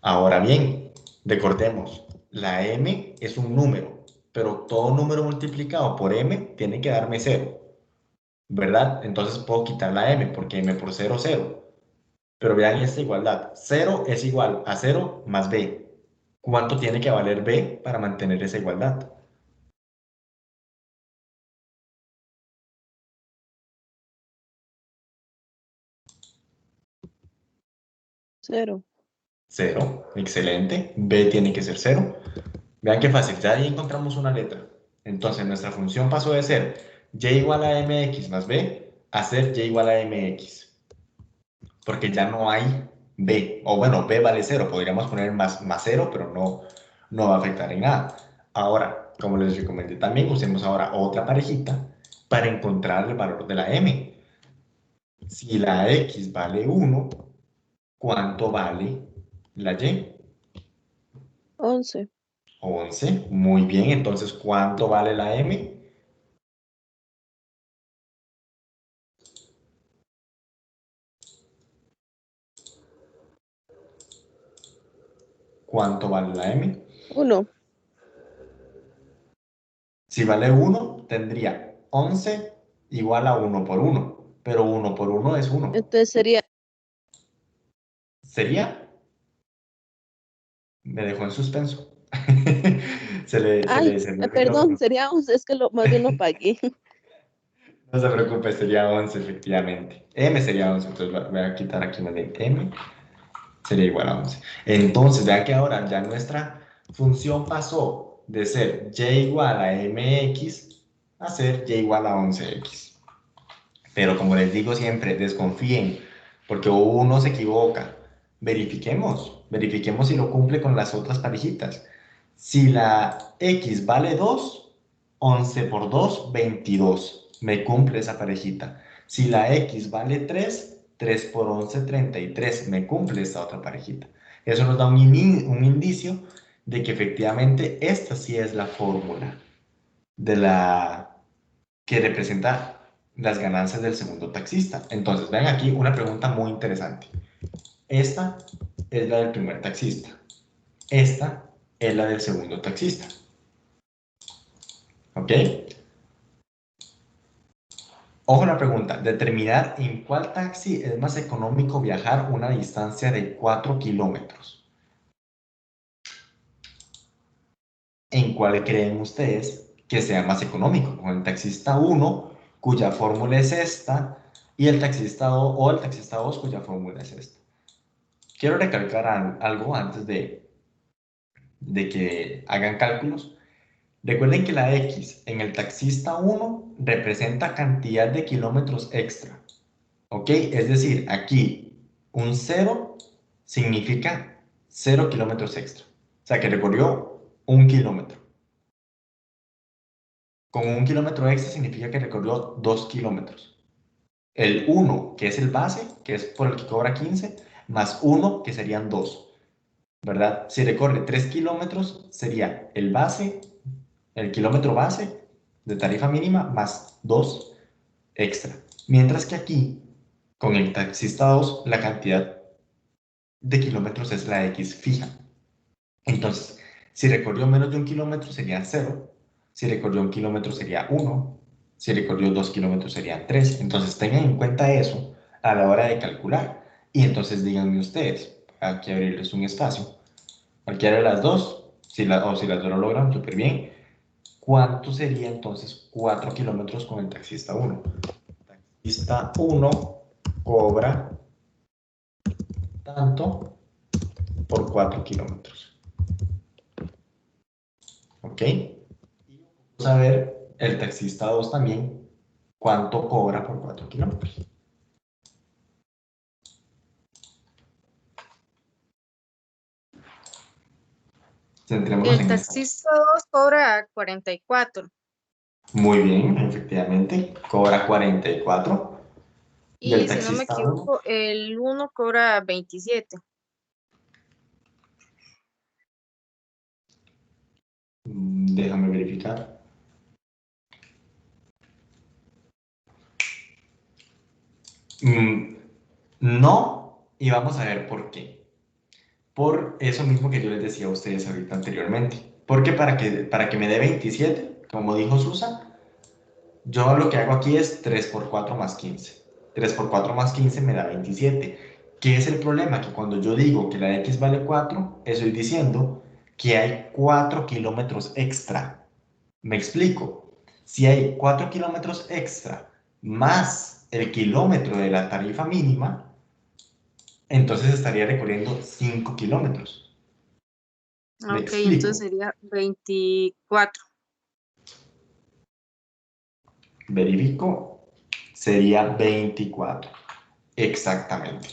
Ahora bien, recordemos, la M es un número, pero todo número multiplicado por m tiene que darme 0, ¿verdad? Entonces puedo quitar la m, porque m por 0, 0. Pero vean esta igualdad. 0 es igual a 0 más b. ¿Cuánto tiene que valer b para mantener esa igualdad? 0. 0. Excelente. B tiene que ser 0. Vean qué fácil. Ya ahí encontramos una letra. Entonces nuestra función pasó de ser y igual a mx más b a ser y igual a mx. Porque ya no hay b. O bueno, b vale 0. Podríamos poner más 0, pero no va a afectar en nada. Ahora, como les recomendé también, usemos ahora otra parejita para encontrar el valor de la m. Si la x vale 1, ¿cuánto vale la y? 11. 11. Muy bien. Entonces, ¿cuánto vale la m? ¿Cuánto vale la m? 1. Si vale 1, tendría 11 igual a 1 por 1. Pero 1 por 1 es 1. Entonces sería. ¿Sería? Me dejó en suspenso. se le cerró el Perdón, micrófono. sería 11. Es que más bien lo pagué. No se preocupe, sería 11 efectivamente. M sería 11, entonces voy a quitar aquí una de M. Sería igual a 11. Entonces, vean que ahora ya nuestra función pasó de ser y igual a mx a ser y igual a 11x. Pero como les digo siempre, desconfíen, porque uno se equivoca. Verifiquemos si lo cumple con las otras parejitas. Si la x vale 2, 11 por 2, 22. Me cumple esa parejita. Si la x vale 3, 3 por 11, 33. Me cumple esta otra parejita. Eso nos da un indicio de que efectivamente esta sí es la fórmula de la que representa las ganancias del segundo taxista. Entonces, vean aquí una pregunta muy interesante. Esta es la del primer taxista. Esta es la del segundo taxista. ¿Ok? Ojo a la pregunta. Determinar en cuál taxi es más económico viajar una distancia de 4 kilómetros. ¿En cuál creen ustedes que sea más económico? Con el taxista 1, cuya fórmula es esta, y el taxista 2, o el taxista 2, cuya fórmula es esta. Quiero recalcar algo antes de que hagan cálculos. Recuerden que la X en el taxista 1 representa cantidad de kilómetros extra. ¿Ok? Es decir, aquí un 0 significa 0 kilómetros extra. O sea, que recorrió 1 kilómetro. Con 1 kilómetro extra significa que recorrió 2 kilómetros. El 1, que es el base, que es por el que cobra 15, más 1, que serían 2. ¿Verdad? Si recorre 3 kilómetros, sería el base, el kilómetro base de tarifa mínima más 2 extra. Mientras que aquí, con el taxista 2, la cantidad de kilómetros es la X fija. Entonces, si recorrió menos de 1 kilómetro sería 0, si recorrió 1 kilómetro sería 1, si recorrió 2 kilómetros sería 3. Entonces, tengan en cuenta eso a la hora de calcular. Y entonces díganme ustedes, aquí abrirles un espacio. Cualquiera de las dos, o si las dos lo logran, súper bien. ¿Cuánto sería entonces 4 kilómetros con el taxista 1? Taxista 1 cobra tanto por 4 kilómetros. ¿Ok? Y vamos a ver el taxista 2 también, cuánto cobra por 4 kilómetros. Centrémonos El en esta. taxista 2 cobra 44 Muy bien, efectivamente, cobra 44. Y el y si no me taxista 1, equivoco, el 1 cobra 27. déjame verificar. No, y vamos a ver por qué. Por eso mismo que yo les decía a ustedes ahorita anteriormente. Porque para que me dé 27, como dijo Susa, yo lo que hago aquí es 3 por 4 más 15. 3 por 4 más 15 me da 27. ¿Qué es el problema? Que cuando yo digo que la X vale 4, estoy diciendo que hay 4 kilómetros extra. Me explico. Si hay 4 kilómetros extra más el kilómetro de la tarifa mínima, entonces estaría recorriendo 5 kilómetros. ¿Me Ok, entonces explico? sería 24. Verifico. Sería 24. Exactamente.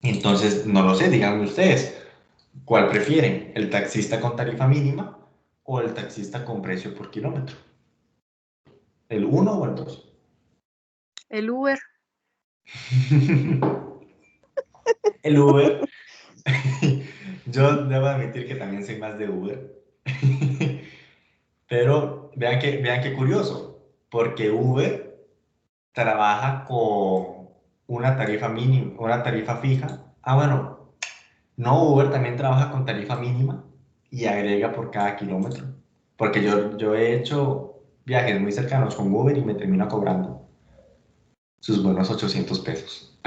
Entonces, no lo sé, díganme ustedes, ¿cuál prefieren? ¿El taxista con tarifa mínima o el taxista con precio por kilómetro? ¿El uno o el 2? El Uber. El Uber. Yo debo admitir que también soy más de Uber. Pero vean qué curioso, porque Uber trabaja con una tarifa mínima, una tarifa fija. Ah, bueno, no, Uber también trabaja con tarifa mínima y agrega por cada kilómetro. Porque yo he hecho viajes muy cercanos con Uber y me termina cobrando sus buenos 800 pesos.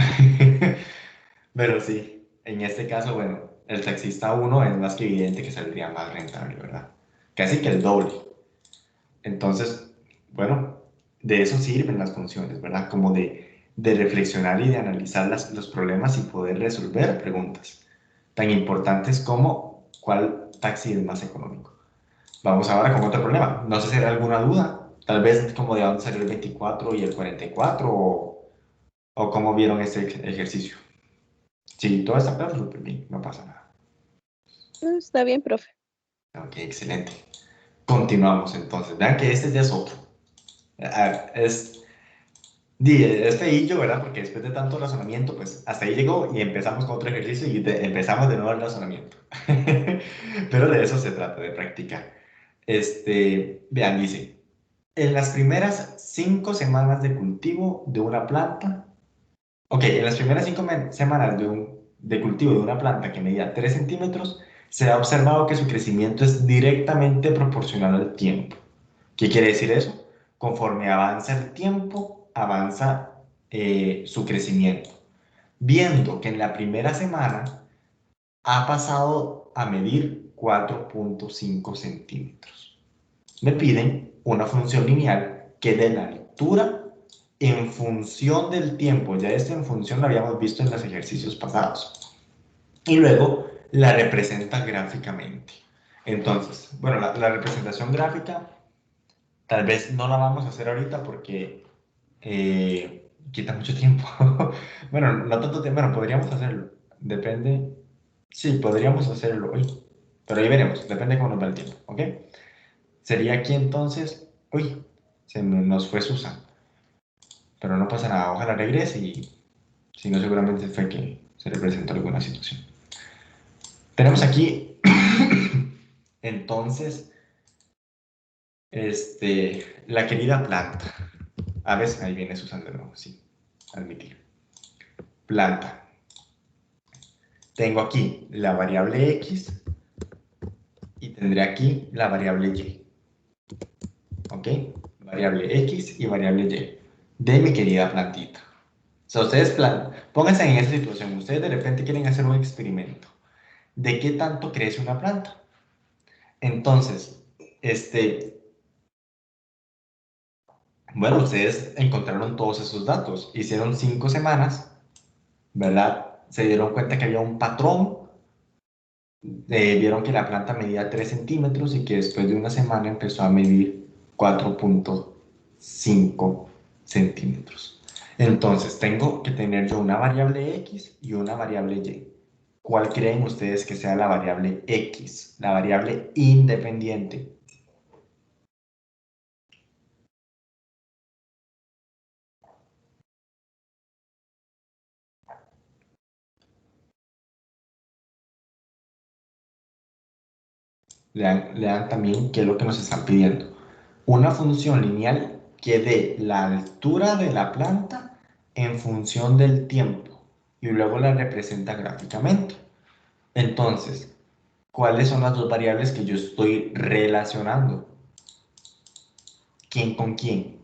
Pero sí, en este caso, bueno, el taxista uno es más que evidente que saldría más rentable, ¿verdad? Casi que el doble. Entonces, bueno, de eso sirven las funciones, ¿verdad? Como de reflexionar y de analizar los problemas y poder resolver preguntas tan importantes como cuál taxi es más económico. Vamos ahora con otro problema. No sé si hay alguna duda. Tal vez como de dónde salió el 24 y el 44 o cómo vieron este ejercicio. Sí, todo está claro, súper bien, no pasa nada. Está bien, profe. Ok, excelente. Continuamos entonces. Vean que este ya es otro. Es feillo, ¿verdad? Porque después de tanto razonamiento, pues hasta ahí llegó y empezamos con otro ejercicio y empezamos de nuevo el razonamiento. Pero de eso se trata, de practicar. Vean, dice, en las primeras 5 semanas de cultivo de una planta, ok, en las primeras 5 semanas de cultivo de una planta que medía 3 centímetros, se ha observado que su crecimiento es directamente proporcional al tiempo. ¿Qué quiere decir eso? Conforme avanza el tiempo, avanza su crecimiento. Viendo que en la primera semana ha pasado a medir 4.5 centímetros. Me piden una función lineal que dé la altura en función del tiempo. Ya esto en función lo habíamos visto en los ejercicios pasados. Y luego la representa gráficamente. Entonces, bueno, la representación gráfica tal vez no la vamos a hacer ahorita porque quita mucho tiempo. Bueno, no tanto tiempo, bueno, podríamos hacerlo. Depende. Sí, podríamos hacerlo hoy. Pero ahí veremos, depende cómo nos va el tiempo, ¿ok? Sería aquí entonces. Uy, nos fue Susan. Pero no pasa nada, ojalá regrese y si no, seguramente fue que se le presentó alguna situación. Tenemos aquí entonces la querida planta. A ver, ahí viene Susan de nuevo, sí, admitir. Planta. Tengo aquí la variable X y tendré aquí la variable Y. ¿Ok? Variable X y variable Y de mi querida plantita. O sea, ustedes pónganse en esa situación. Ustedes de repente quieren hacer un experimento. ¿De qué tanto crece una planta? Entonces, bueno, ustedes encontraron todos esos datos. Hicieron 5 semanas, ¿verdad? Se dieron cuenta que había un patrón. Vieron que la planta medía 3 centímetros y que después de una semana empezó a medir 4.5 centímetros. Entonces, tengo que tener yo una variable X y una variable Y. ¿Cuál creen ustedes que sea la variable X? La variable independiente. Lean también qué es lo que nos están pidiendo. Una función lineal que dé la altura de la planta en función del tiempo y luego la representa gráficamente. Entonces, ¿cuáles son las dos variables que yo estoy relacionando? ¿Quién con quién?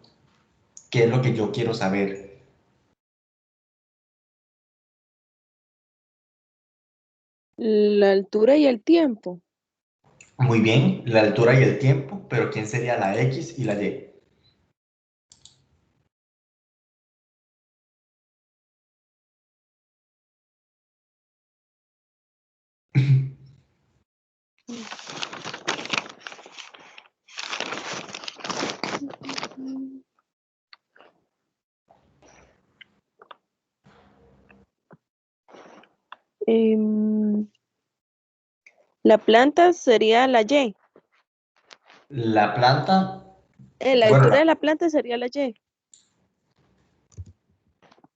¿Qué es lo que yo quiero saber? La altura y el tiempo. Muy bien, la altura y el tiempo, pero ¿quién sería la X y la Y? Em, la planta sería la Y. La planta, La bueno, altura de la planta sería la Y.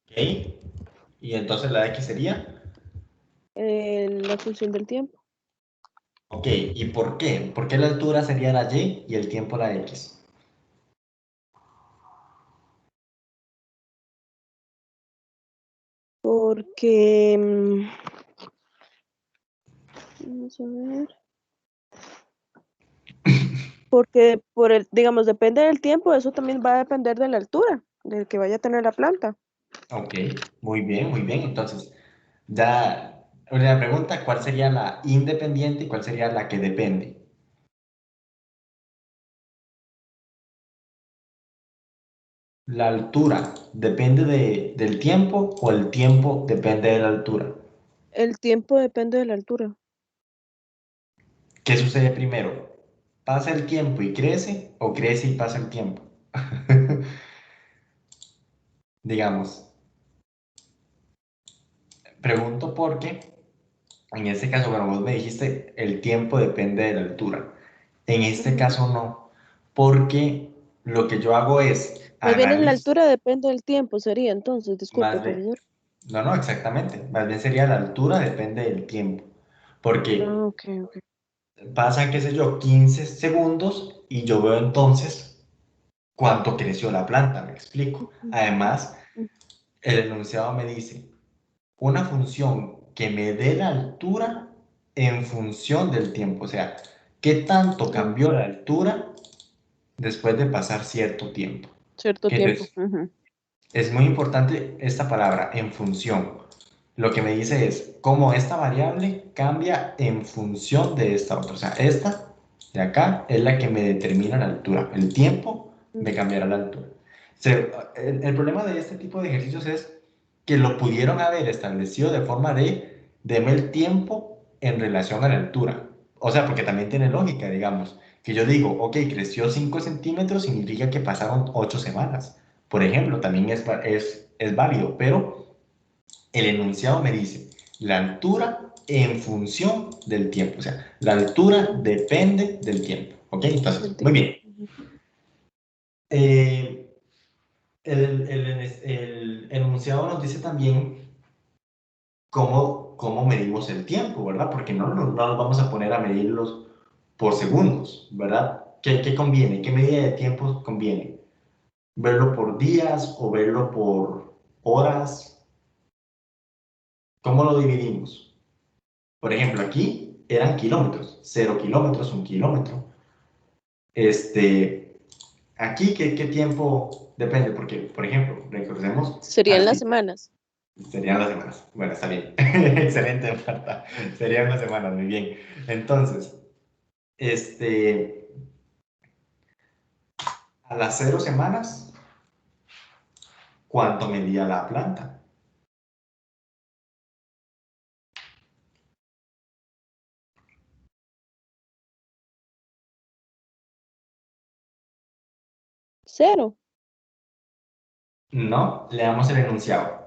ok, y entonces la X sería, La función del tiempo. ok, ¿y por qué? ¿Por qué la altura sería la Y y el tiempo la X? Porque, vamos a ver. Porque digamos, depende del tiempo, eso también va a depender de la altura del que vaya a tener la planta. Ok, muy bien, muy bien. Entonces, ya una pregunta, ¿cuál sería la independiente y cuál sería la que depende? ¿La altura depende del tiempo o el tiempo depende de la altura? El tiempo depende de la altura. ¿Qué sucede primero? ¿Pasa el tiempo y crece o crece y pasa el tiempo? Digamos, pregunto porque en este caso, bueno, vos me dijiste el tiempo depende de la altura. En este Ujú. caso no, porque lo que yo hago es Más bien en la analizo, altura depende del tiempo, sería entonces, disculpe, más bien, profesor. no, no, exactamente, más bien sería la altura depende del tiempo, porque Ah, ok, ok. pasan, qué sé yo, 15 segundos y yo veo entonces cuánto creció la planta, me explico. Ujú, Además, ujú, el enunciado me dice, una función que me dé la altura en función del tiempo, o sea, qué tanto ah, cambió la altura después de pasar cierto tiempo. cierto tiempo. Entonces, Ujú, es muy importante esta palabra, en función. Lo que me dice es cómo esta variable cambia en función de esta otra. O sea, esta de acá es la que me determina la altura. El tiempo me ujú, cambiará la altura. El problema de este tipo de ejercicios es que lo pudieron haber establecido de forma de deme el tiempo en relación a la altura. O sea, porque también tiene ujú. lógica, digamos, que yo digo, ok, creció 5 centímetros, significa que pasaron 8 semanas. Por ejemplo, también es válido, pero el enunciado me dice la altura en función del tiempo. O sea, la altura Ujú, depende del tiempo. ¿Ok? del Entonces, muy tiempo. bien. Ujú. Eh, el enunciado nos dice también cómo medimos el tiempo, ¿verdad? Porque no nos vamos a poner a medirlos por segundos, ¿verdad? ¿Qué conviene? ¿Qué medida de tiempo conviene? ¿Verlo por días o verlo por horas? ¿Cómo lo dividimos? Por ejemplo, aquí eran kilómetros, 0 kilómetros, 1 kilómetro. Aquí, ¿qué tiempo depende? Porque, por ejemplo, recordemos, Serían las así, semanas. serían las semanas. Bueno, está bien. Excelente, Marta. Serían las semanas, muy bien. Entonces, este, a las 0 semanas, ¿cuánto medía la planta? Cero. No, le damos el enunciado.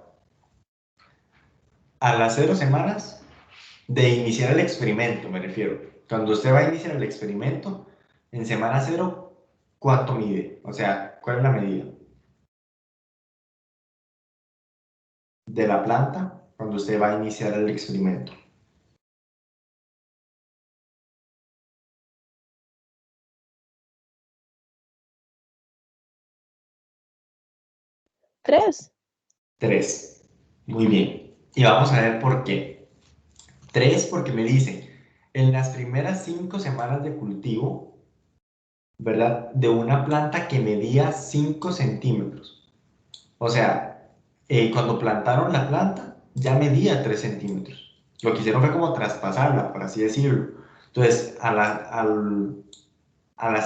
A las 0 semanas de iniciar el experimento, me refiero. Cuando usted va a iniciar el experimento, en semana 0, ¿cuánto mide? O sea, ¿cuál es la medida de la planta cuando usted va a iniciar el experimento? Tres. 3. Muy bien. Y vamos a ver por qué. 3 porque me dice, en las primeras 5 semanas de cultivo, ¿verdad? De una planta que medía 5 centímetros. O sea, cuando plantaron la planta, ya medía 3 centímetros. Lo que hicieron fue como traspasarla, por así decirlo. Entonces, a las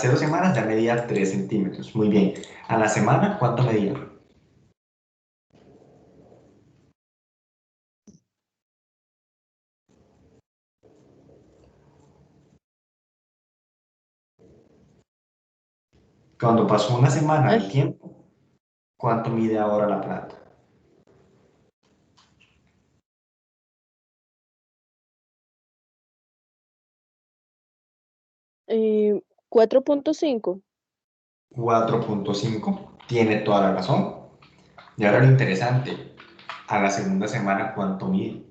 0 semanas ya medía 3 centímetros. Muy bien. A la semana, ¿cuánto medía? Cuando pasó una semana del Ay, tiempo, ¿cuánto mide ahora la planta? 4.5. 4.5. Tiene toda la razón. Y ahora lo interesante, a la segunda semana, ¿cuánto mide?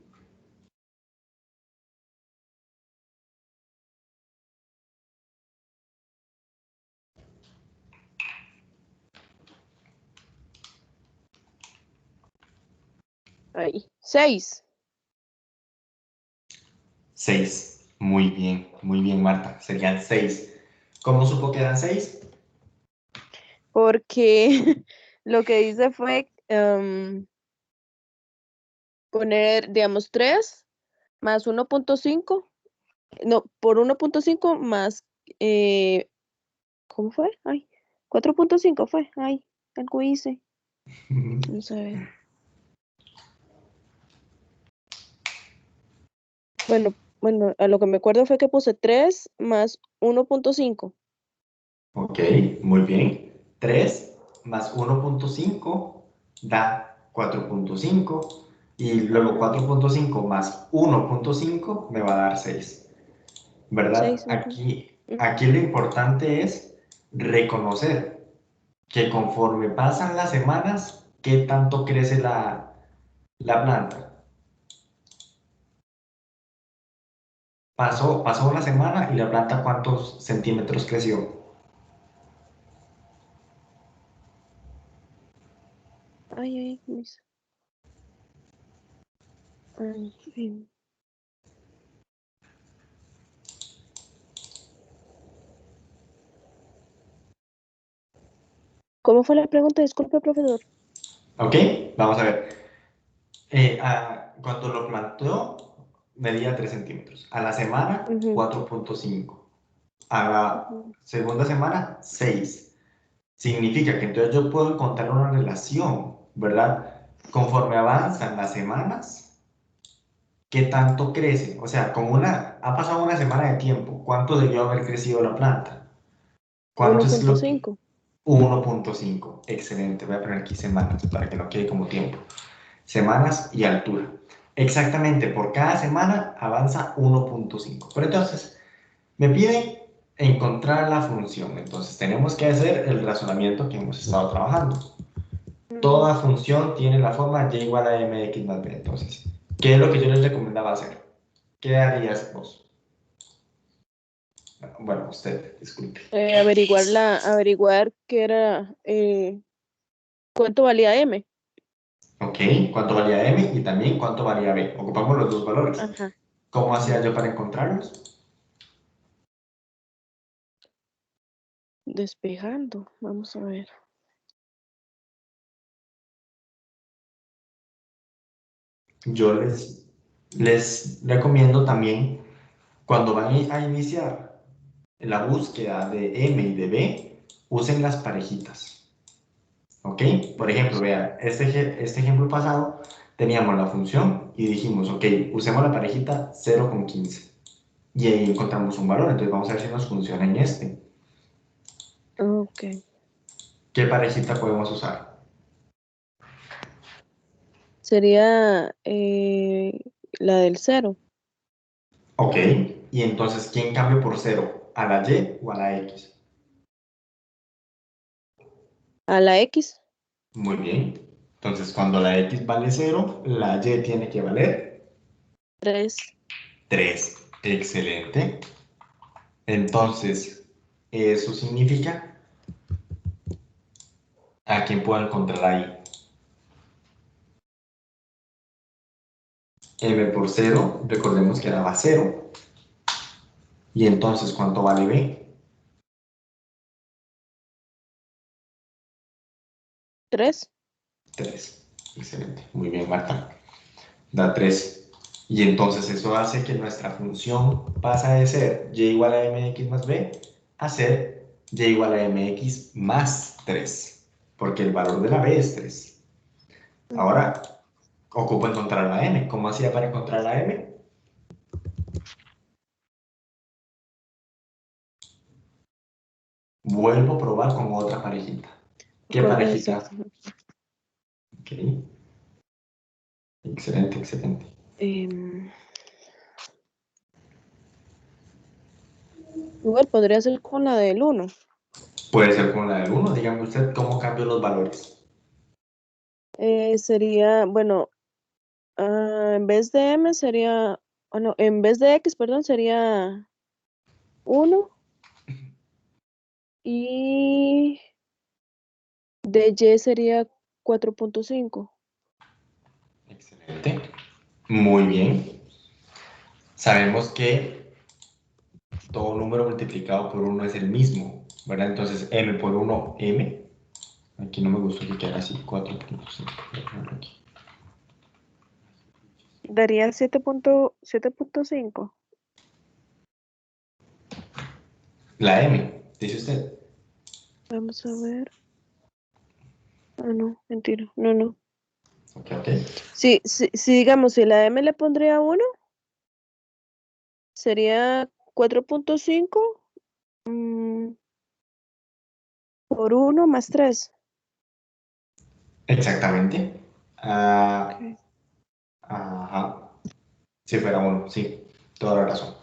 Ay, 6. 6. Muy bien, Marta. Serían 6. ¿Cómo supo que eran 6? Porque lo que hice fue poner, digamos, 3 más 1.5. No, por 1.5 más, ¿cómo fue? Ay, 4.5 fue. Ay, algo hice. Vamos a ver. Bueno, a lo que me acuerdo fue que puse 3 más 1.5. Ok, muy bien. 3 más 1.5 da 4.5 y luego 4.5 más 1.5 me va a dar 6. ¿Verdad? 6. Aquí lo importante es reconocer que conforme pasan las semanas, ¿qué tanto crece la planta? Pasó una semana y la planta ¿cuántos centímetros creció? Ay, ay, ay, ¿cómo fue la pregunta? Disculpe, profesor. ¿Ok? Vamos a ver. Cuando lo plantó, medía 3 centímetros. A la semana, Ujú, 4.5. A la ujú. segunda semana, 6. Significa que entonces yo puedo encontrar una relación, ¿verdad? Conforme avanzan las semanas, ¿qué tanto crece? O sea, ha pasado una semana de tiempo, ¿cuánto debió haber crecido la planta? ¿Cuánto es lo que? 1.5. 1.5. Excelente, voy a poner aquí semanas para que no quede como tiempo. Semanas y altura. Exactamente, por cada semana avanza 1.5. Pero entonces, me piden encontrar la función. Entonces, tenemos que hacer el razonamiento que hemos estado trabajando. Ujú. Toda función tiene la forma y igual a mx más b. Entonces, ¿qué es lo que yo les recomendaba hacer? ¿Qué harías vos? Bueno, usted, disculpe. Averiguar qué era, cuánto valía M. ¿Ok? ¿Cuánto valía m y también cuánto valía b? Ocupamos los dos valores. Ajá. ¿Cómo hacía Ujú. yo para encontrarlos? Despejando. Vamos a ver. Yo les recomiendo también, cuando van a iniciar la búsqueda de M y de B, usen las parejitas. ¿Ok? Por ejemplo, Vamos. vea, este ejemplo pasado teníamos la función y dijimos, ok, usemos la parejita 0,15. Y ahí encontramos un valor, entonces vamos a ver si nos funciona en este. Ok. ¿Qué parejita podemos usar? Sería la del 0. Ok, y entonces, ¿quién cambia por 0? ¿A la Y o a la X? A la X. Muy bien. Entonces, cuando la X vale 0, la Y tiene que valer 3. 3. Excelente. Entonces, eso significa a quién puedo encontrar ahí. M por 0, recordemos que daba 0. Y entonces, ¿cuánto vale B? 3. 3. Excelente. Muy bien, Marta. Da 3. Y entonces eso hace que nuestra función pasa de ser y igual a mx más b a ser y igual a mx más 3. Porque el valor de la b es 3. Ahora, ocupo encontrar la m. ¿Cómo hacía para encontrar la m? Vuelvo a probar con otra parejita. ¿Qué parejita? Ok. Excelente, excelente. Igual podría ser con la del 1. Puede ser con la del 1. Dígame usted cómo cambio los valores. Sería, bueno, en vez de m sería, no, en vez de x, perdón, sería 1 y de y sería 4.5. Excelente. Muy bien. Sabemos que todo número multiplicado por 1 es el mismo, ¿verdad? Entonces, m por 1, m. Aquí no me gustó que quede así, 4.5. Daría 7.5. La m, dice usted. Vamos a ver. Ah, no, mentira. No. Ok, ok. Sí, digamos, si la m le pondría 1, sería 4.5 por 1 más 3. Exactamente. Okay. Ajá. Si fuera 1, sí. Toda la razón.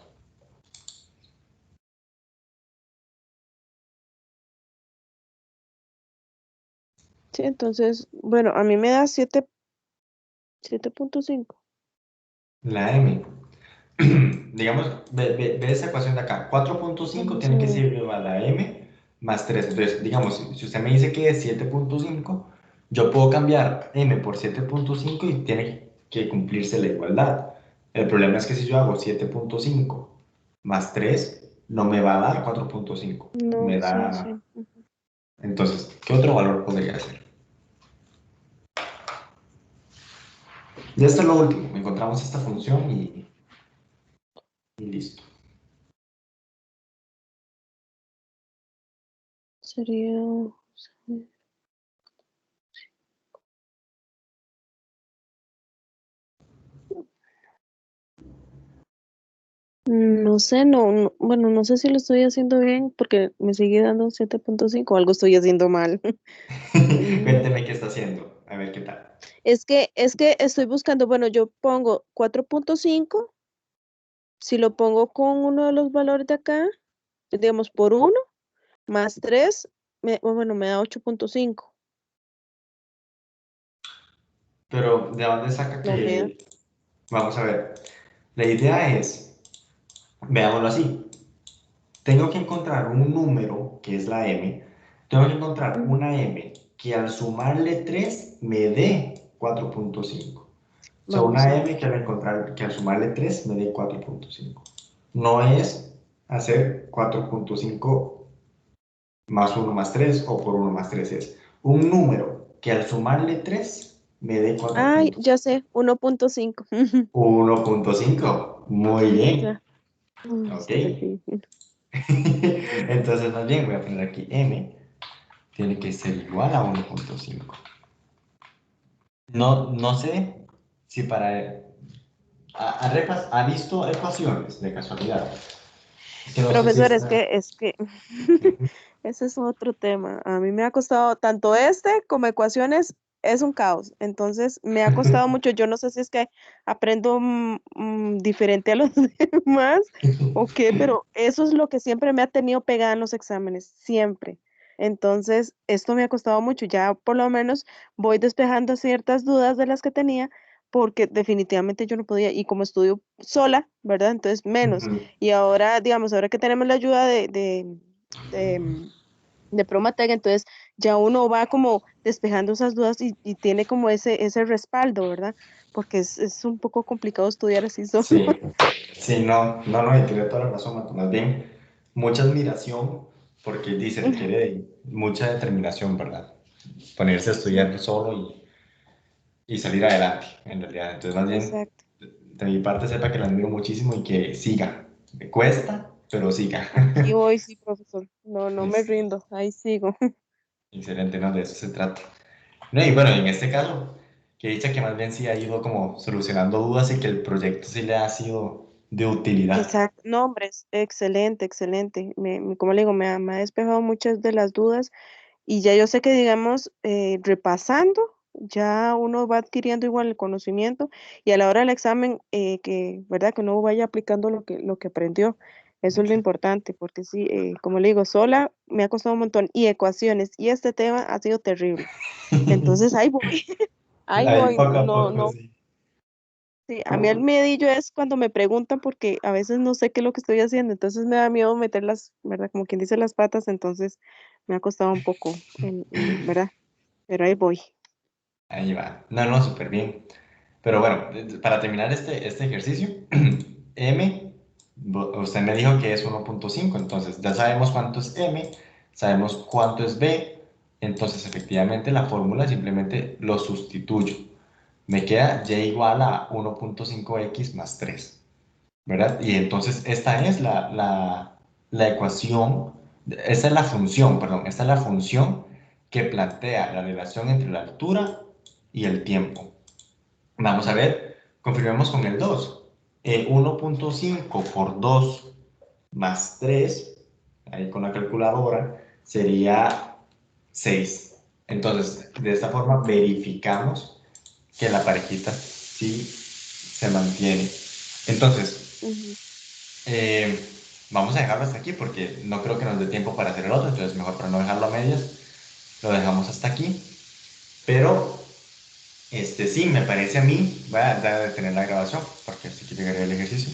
Sí, entonces, bueno, a mí me da 7.5. La m. Digamos, ve esa ecuación de acá. 4.5 Vamos a tiene que ver. ser igual a m más 3. Entonces, digamos, si usted me dice que es 7.5, yo puedo cambiar m por 7.5 y tiene que cumplirse la igualdad. El problema es que si yo hago 7.5 más 3, no me va a dar 4.5. No, Me sí, da... sí. Ujú. Entonces, ¿qué otro valor podría ser? Y esto es lo último. Encontramos esta función y listo. Sería. No sé, bueno, no sé si lo estoy haciendo bien porque me sigue dando 7.5, algo estoy haciendo mal. Mm, Cuénteme qué está haciendo. A ver qué tal. es que estoy buscando, bueno, yo pongo 4.5, si lo pongo con uno de los valores de acá, digamos por 1 más 3, bueno, me da 8.5. Pero, ¿de dónde saca No me da. que... Vamos a ver. La idea es, veámoslo así, tengo que encontrar un número, que es la m, tengo que encontrar Ujú. una m que al sumarle 3 me dé 4.5. O sea, Vamos a una ver. m que al sumarle 3 me dé 4.5. No es hacer 4.5 más 1 más 3 o por 1 más 3 es un número que al sumarle 3 me dé Ay, 4.5. ya sé, 1.5. 1.5. Muy bien. Ya. Ay, Ok. estoy aquí. Entonces, más bien, voy a poner aquí m tiene que ser igual a 1.5. No sé si para... ¿Ha visto ecuaciones de casualidad? Es que no sé si Profesor, está... es que ese es otro tema. A mí me ha costado tanto como ecuaciones, es un caos. Entonces, me ha costado mucho. Yo no sé si es que aprendo diferente a los demás o qué, pero eso es lo que siempre me ha tenido pegada en los exámenes, siempre. Entonces, esto me ha costado mucho. Ya por lo menos voy despejando ciertas dudas de las que tenía, porque definitivamente yo no podía, y como estudio sola, ¿verdad? Entonces, menos. Ujú. Y ahora, digamos, ahora que tenemos la ayuda de de Promatec, entonces ya uno va como despejando esas dudas y tiene como ese respaldo, ¿verdad? Porque es un poco complicado estudiar así solo. Sí, sí, no, y tiene toda la razón, Mato. Más bien, mucha admiración, porque dice, requiere mucha determinación, ¿verdad? Ponerse a Sí, estudiar solo y salir adelante, en realidad. Entonces, más bien, exacto. de mi parte, sepa que la admiro muchísimo y que siga. Me cuesta, pero siga. Aquí voy, sí, profesor. No, no me Es rindo, ahí sigo. excelente, ¿no? De eso se trata. No, y bueno, en este caso, que dicha que más bien sí ha ido como solucionando dudas y que el proyecto sí le ha sido de utilidad. Exacto. No, hombre, es excelente, excelente. Como le digo, me ha despejado muchas de las dudas. Y ya yo sé que, digamos, repasando, ya uno va adquiriendo igual el conocimiento y a la hora del examen, que, ¿verdad? Que uno vaya aplicando lo que aprendió. Eso es lo importante, porque sí, como le digo, sola me ha costado un montón. Y ecuaciones, y este tema ha sido terrible. Entonces, ahí voy, ahí Ahí voy. poco a No, poco, no. sí. Sí, a mí el medillo es cuando me preguntan porque a veces no sé qué es lo que estoy haciendo, entonces me da miedo meter las, ¿verdad? Como quien dice las patas, entonces me ha costado un poco, ¿verdad? Pero ahí voy. Ahí va. No, súper bien. Pero bueno, para terminar este ejercicio, M, usted me dijo que es 1.5, entonces ya sabemos cuánto es M, sabemos cuánto es B, entonces efectivamente la fórmula simplemente lo sustituyo. Me queda y igual a 1.5x más 3, ¿verdad? Y entonces esta es la ecuación, esta es la función, perdón, esta es la función que plantea la relación entre la altura y el tiempo. Vamos a ver, confirmemos con el 2. 1.5 por 2 más 3, ahí con la calculadora, sería 6. Entonces, de esta forma verificamos que la parejita sí se mantiene. Entonces, Ujú. eh, vamos a dejarlo hasta aquí porque no creo que nos dé tiempo para hacer el otro, entonces mejor para no dejarlo a medias, lo dejamos hasta aquí. Pero sí, me parece a mí, voy a detener la grabación porque sí que llegaré el ejercicio.